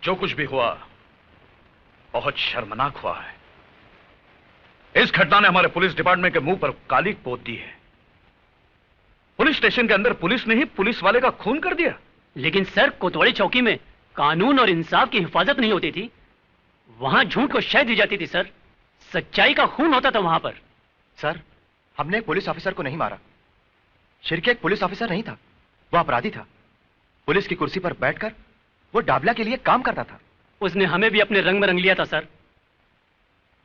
जो कुछ भी हुआ बहुत शर्मनाक हुआ है। इस घटना ने हमारे पुलिस डिपार्टमेंट के मुंह पर काली पोत दी है। पुलिस स्टेशन के अंदर पुलिस ने ही पुलिस वाले का खून कर दिया। लेकिन सर, कोतवाली चौकी में कानून और इंसाफ की हिफाजत नहीं होती थी, वहां झूठ को शह दी जाती थी सर। सच्चाई का खून होता था वहां पर। सर, हमने एक पुलिस ऑफिसर को नहीं मारा। शिर्के एक पुलिस ऑफिसर नहीं था, वो अपराधी था। पुलिस की कुर्सी पर बैठकर वो डाबला के लिए काम करता था। उसने हमें भी अपने रंग में रंग लिया था सर।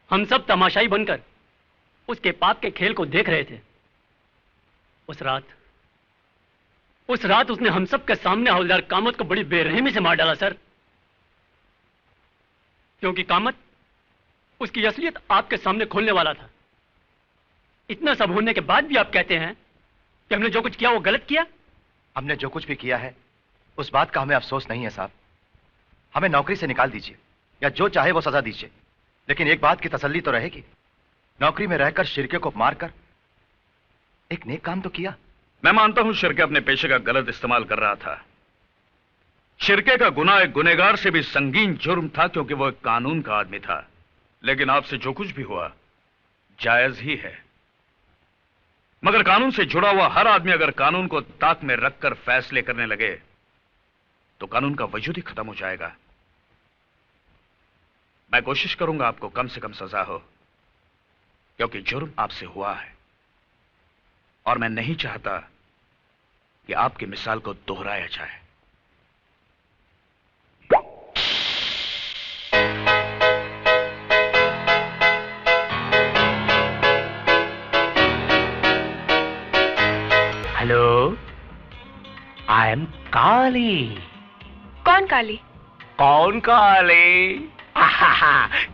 हम सब तमाशाई बनकर उसके पाप के खेल को देख रहे थे। उस रात उसने हम सब के सामने हवलदार कामत को बड़ी बेरहमी से मार डाला सर। क्योंकि कामत उसकी असलियत आपके सामने खोलने वाला था। इतना सब होने के बाद भी आप कहते हैं कि हमने जो कुछ किया वो गलत किया। हमने जो कुछ भी किया है उस बात का हमें अफसोस नहीं है साहब। हमें नौकरी से निकाल दीजिए या जो चाहे वो सजा दीजिए, लेकिन एक बात की तसल्ली तो रहेगी, नौकरी में रहकर शिर्के को मारकर एक नेक काम तो किया। मैं मानता हूं शिर्के अपने पेशे का गलत इस्तेमाल कर रहा था। शिर्के का गुनाह एक गुनहगार से भी संगीन जुर्म था, क्योंकि वो एक कानून का आदमी था। लेकिन आपसे जो कुछ भी हुआ जायज ही है। मगर कानून से जुड़ा हुआ हर आदमी अगर कानून को ताक में रखकर फैसले करने लगे तो कानून का वजूद ही खत्म हो जाएगा। मैं कोशिश करूंगा आपको कम से कम सजा हो, क्योंकि जुर्म आपसे हुआ है। और मैं नहीं चाहता कि आपकी मिसाल को दोहराया जाए। हेलो, आई एम काली। कौन काली? कौन काली?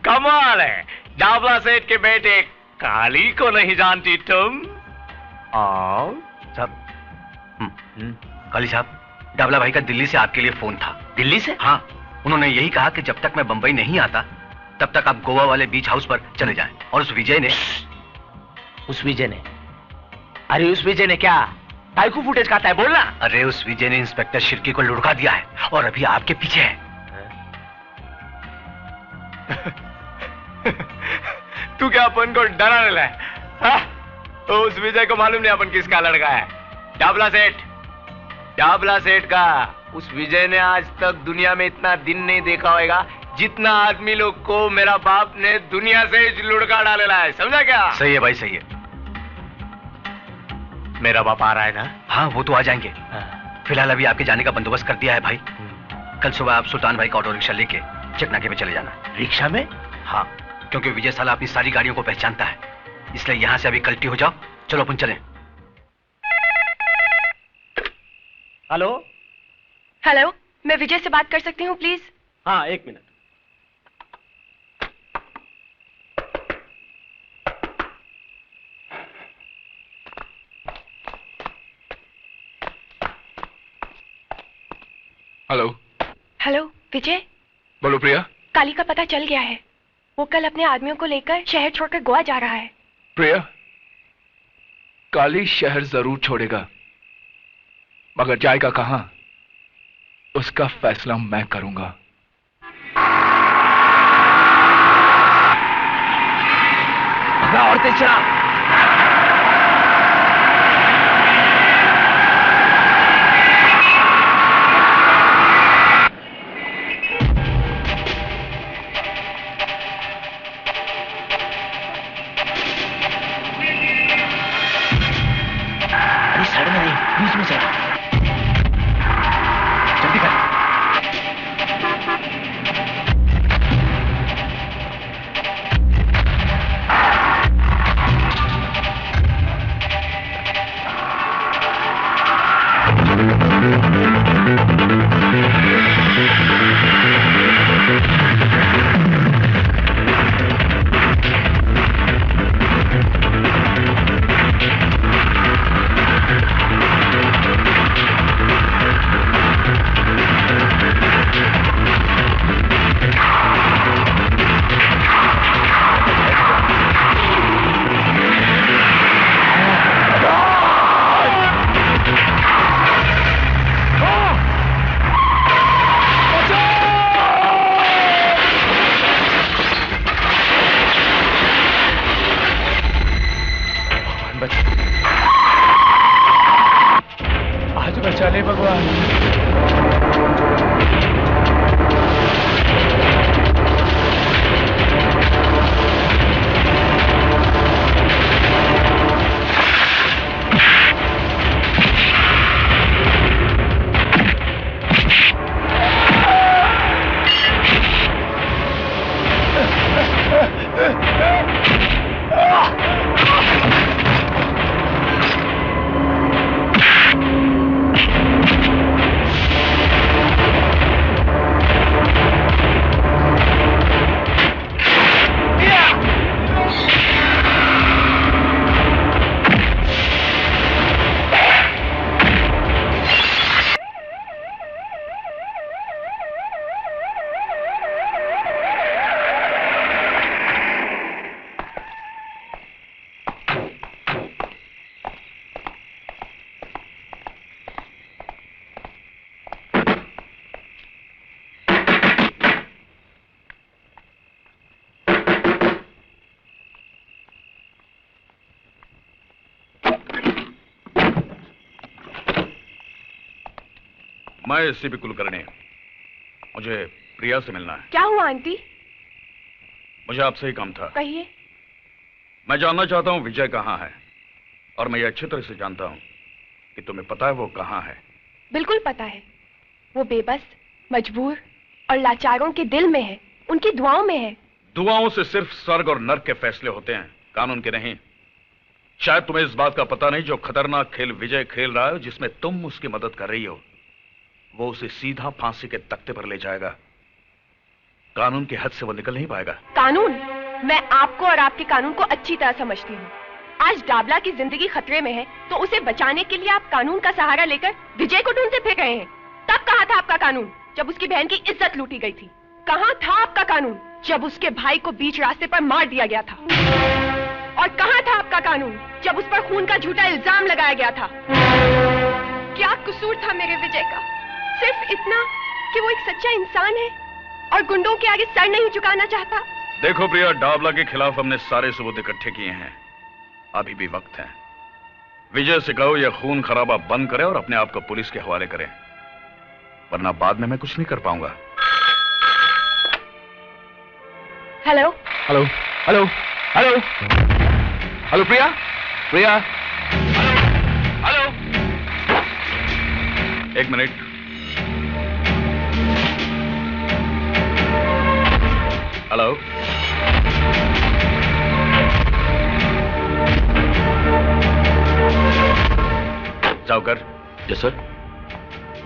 कमाल है, डाबला सेठ के बेटे काली को नहीं जानती तुम? आओ सब। काली साहब, डाबला भाई का दिल्ली से आपके लिए फोन था। दिल्ली से? हाँ, उन्होंने यही कहा कि जब तक मैं बंबई नहीं आता तब तक आप गोवा वाले बीच हाउस पर चले जाएं। और उस विजय ने अरे उस विजय ने क्या टाइकू फुटेज खाता है, बोलना। अरे उस विजय ने इंस्पेक्टर शिर्की को लुढ़का दिया है और अभी आपके पीछे है। तू क्या अपन को डराने लगा? तो उस विजय को मालूम नहीं अपन किसका लड़का है। डाबला सेठ का उस विजय ने आज तक दुनिया में इतना दिन नहीं देखा होगा जितना आदमी लोग को मेरा बाप ने दुनिया से लुढ़का डालेला है, समझा क्या? सही है भाई, सही है। मेरा बाप आ रहा है ना? हाँ, वो तो आ जाएंगे। फिलहाल अभी आपके जाने का बंदोबस्त कर दिया है भाई। कल सुबह आप सुल्तान भाई का ऑटो रिक्शा लेके चकनाके पे चले जाना। रिक्शा में? हाँ, क्योंकि विजय साला अपनी सारी गाड़ियों को पहचानता है, इसलिए यहां से अभी कल्टी हो जाओ। चलो अपन चलें। हेलो हेलो, मैं विजय से बात कर सकती हूँ प्लीज? हाँ, एक मिनट। हेलो। हेलो विजय। बोलो प्रिया। काली का पता चल गया है, वो कल अपने आदमियों को लेकर शहर छोड़कर गोवा जा रहा है। प्रिया, काली शहर जरूर छोड़ेगा, मगर जाएगा कहां उसका फैसला मैं करूंगा। और तेज चला। साइड में नहीं, बीच में चल। जल्दी कर। आज बचा ले भगवान। मैं एससीपी कुलकर्णी, मुझे प्रिया से मिलना है। क्या हुआ आंटी? मुझे आपसे ही काम था। कहिए। मैं जानना चाहता हूं विजय कहां है और मैं ये अच्छी तरह से जानता हूं कि तुम्हें पता है वो कहां है। बिल्कुल पता है। वो बेबस, मजबूर और लाचारों के दिल में है, उनकी दुआओं में है। दुआओं से सिर्फ स्वर्ग और नर्क के फैसले होते हैं, कानून के नहीं। शायद तुम्हें इस बात का पता नहीं, जो खतरनाक खेल विजय खेल रहा है, जिसमें तुम उसकी मदद कर रही हो, वो उसे सीधा फांसी के तख्ते पर ले जाएगा। कानून के हद से वो निकल नहीं पाएगा। कानून? मैं आपको और आपके कानून को अच्छी तरह समझती हूँ। आज डाबला की जिंदगी खतरे में है, तो उसे बचाने के लिए आप कानून का सहारा लेकर विजय को ढूंढते फिर रहे हैं। तब कहाँ था आपका कानून, जब उसकी बहन की इज्जत लूटी गई थी? कहाँ था आपका कानून, जब उसके भाई को बीच रास्ते पर मार दिया गया था? और कहाँ था आपका कानून, जब उस पर खून का झूठा इल्जाम लगाया गया था? क्या कसूर था मेरे विजय का? सिर्फ इतना कि वो एक सच्चा इंसान है और गुंडों के आगे सर नहीं झुकाना चाहता। देखो प्रिया, डाबला के खिलाफ हमने सारे सबूत इकट्ठे किए हैं। अभी भी वक्त है। विजय से कहो यह खून खराबा बंद करे और अपने आप को पुलिस के हवाले करे, वरना बाद में मैं कुछ नहीं कर पाऊंगा। Hello hello hello hello hello Priya, Priya, hello, एक मिनट। हेलो, जाओकर। Yes sir.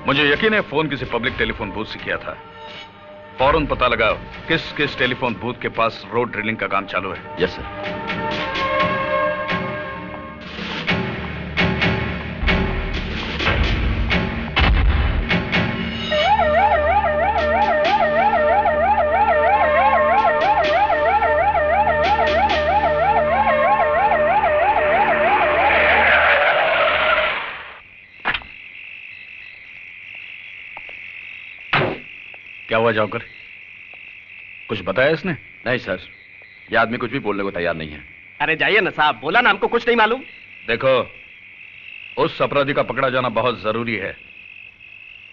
मुझे यकीन है फोन किसी पब्लिक टेलीफोन बूथ से किया था। फौरन पता लगाओ किस किस टेलीफोन बूथ के पास रोड ड्रिलिंग का काम चालू है। Yes sir. क्या हुआ जाओकर, कुछ बताया इसने? नहीं सर, ये आदमी कुछ भी बोलने को तैयार नहीं है। अरे जाइए ना साहब, बोला ना हमको कुछ नहीं मालूम। देखो, उस अपराधी का पकड़ा जाना बहुत जरूरी है।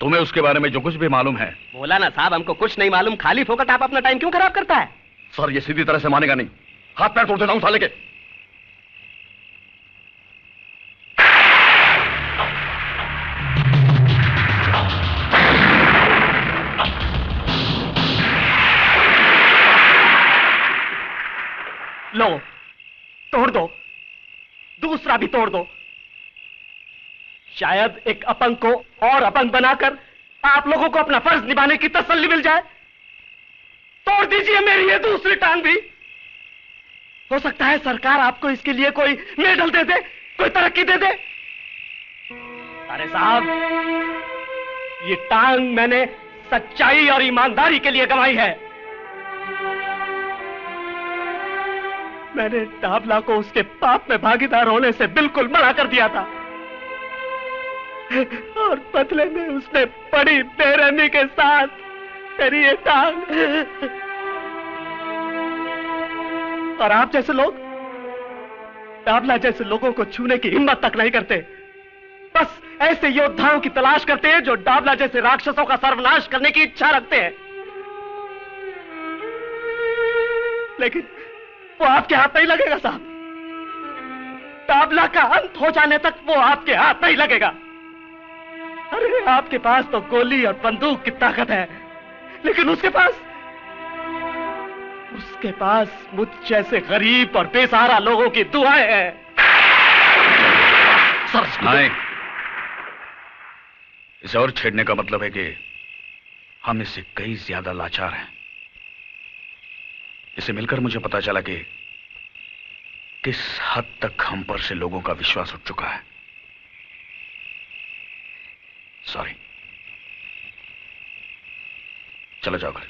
तुम्हें उसके बारे में जो कुछ भी मालूम है। बोला ना साहब, हमको कुछ नहीं मालूम। खाली फोकट आप अपना टाइम क्यों खराब करता है? सर ये सीधी तरह से मानेगा नहीं, हाथ पैर तोड़ देता हूं साले के। लो, तोड़ दो, दूसरा भी तोड़ दो। शायद एक अपंग को और अपंग बनाकर आप लोगों को अपना फर्ज निभाने की तसल्ली मिल जाए। तोड़ दीजिए मेरी ये दूसरी टांग भी। हो सकता है सरकार आपको इसके लिए कोई मेडल दे दे, कोई तरक्की दे दे। अरे साहब, ये टांग मैंने सच्चाई और ईमानदारी के लिए गंवाई है। मैंने डाबला को उसके पाप में भागीदार होने से बिल्कुल मना कर दिया था, और बदले में उसने बड़ी बेरहमी के साथ मेरी ये टांग। और आप जैसे लोग डाबला जैसे लोगों को छूने की हिम्मत तक नहीं करते। बस ऐसे योद्धाओं की तलाश करते हैं जो डाबला जैसे राक्षसों का सर्वनाश करने की इच्छा रखते हैं। लेकिन वो आपके हाथ नहीं लगेगा साहब। डाबला का अंत हो जाने तक वो आपके हाथ नहीं लगेगा। अरे आपके पास तो गोली और बंदूक की ताकत है, लेकिन उसके पास मुझ जैसे गरीब और बेसहारा लोगों की दुआएं हैं। नहीं, इसे और छेड़ने का मतलब है कि हम इससे कई ज्यादा लाचार हैं। इसे मिलकर मुझे पता चला कि किस हद तक हम पर से लोगों का विश्वास उठ चुका है। सॉरी, चलो जाओ घर।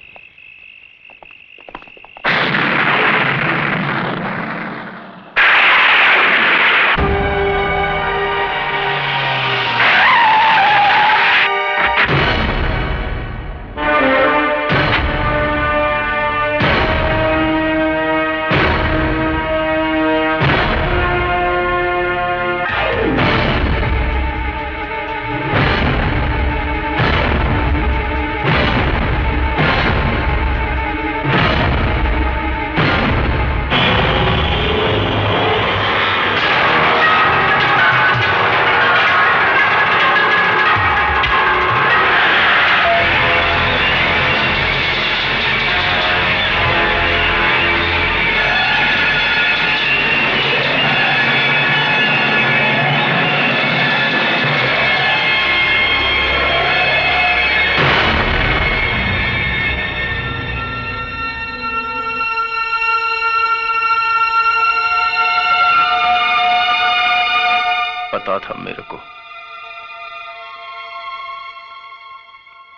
तेरे को।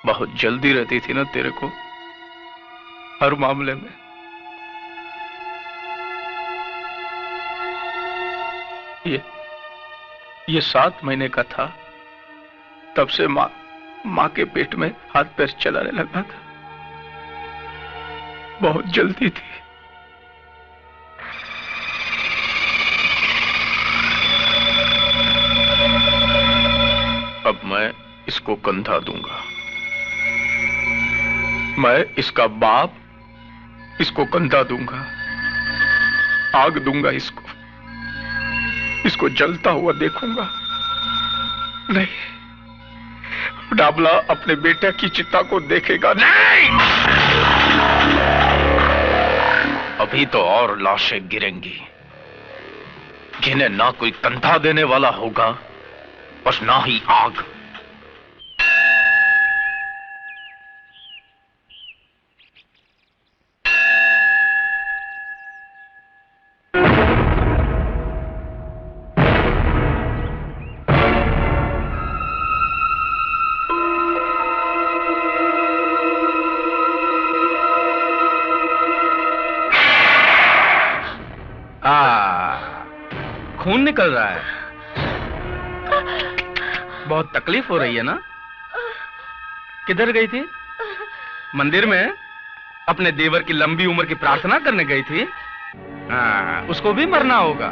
बहुत जल्दी रहती थी ना तेरे को हर मामले में। ये 7 महीने का था, तब से माँ के पेट में हाथ पैर चलाने लगा था। बहुत जल्दी थी। अब मैं इसको कंधा दूंगा। मैं इसका बाप इसको कंधा दूंगा, आग दूंगा इसको जलता हुआ देखूंगा। नहीं, डाबला अपने बेटे की चिता को देखेगा नहीं। अभी तो और लाशें गिरेंगी, जिन्हें ना कोई कंधा देने वाला होगा, बस ना ही आग। खून निकल रहा है, बहुत तकलीफ हो रही है ना? किधर गई थी? मंदिर में अपने देवर की लंबी उम्र की प्रार्थना करने गई थी। उसको भी मरना होगा,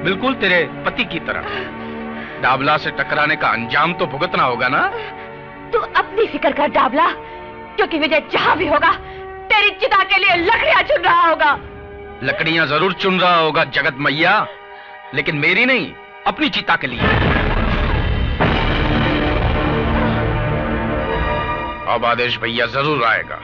बिल्कुल तेरे पति की तरह। डाबला से टकराने का अंजाम तो भुगतना होगा ना? तू अपनी फिक्र कर डाबला, क्योंकि विजय जहां भी होगा तेरी चिता के लिए लकड़ियां चुन रहा होगा। लकड़ियां जरूर चुन रहा होगा जगत मैया, लेकिन मेरी नहीं, अपनी चिता के लिए। अब आदेश भैया जरूर आएगा।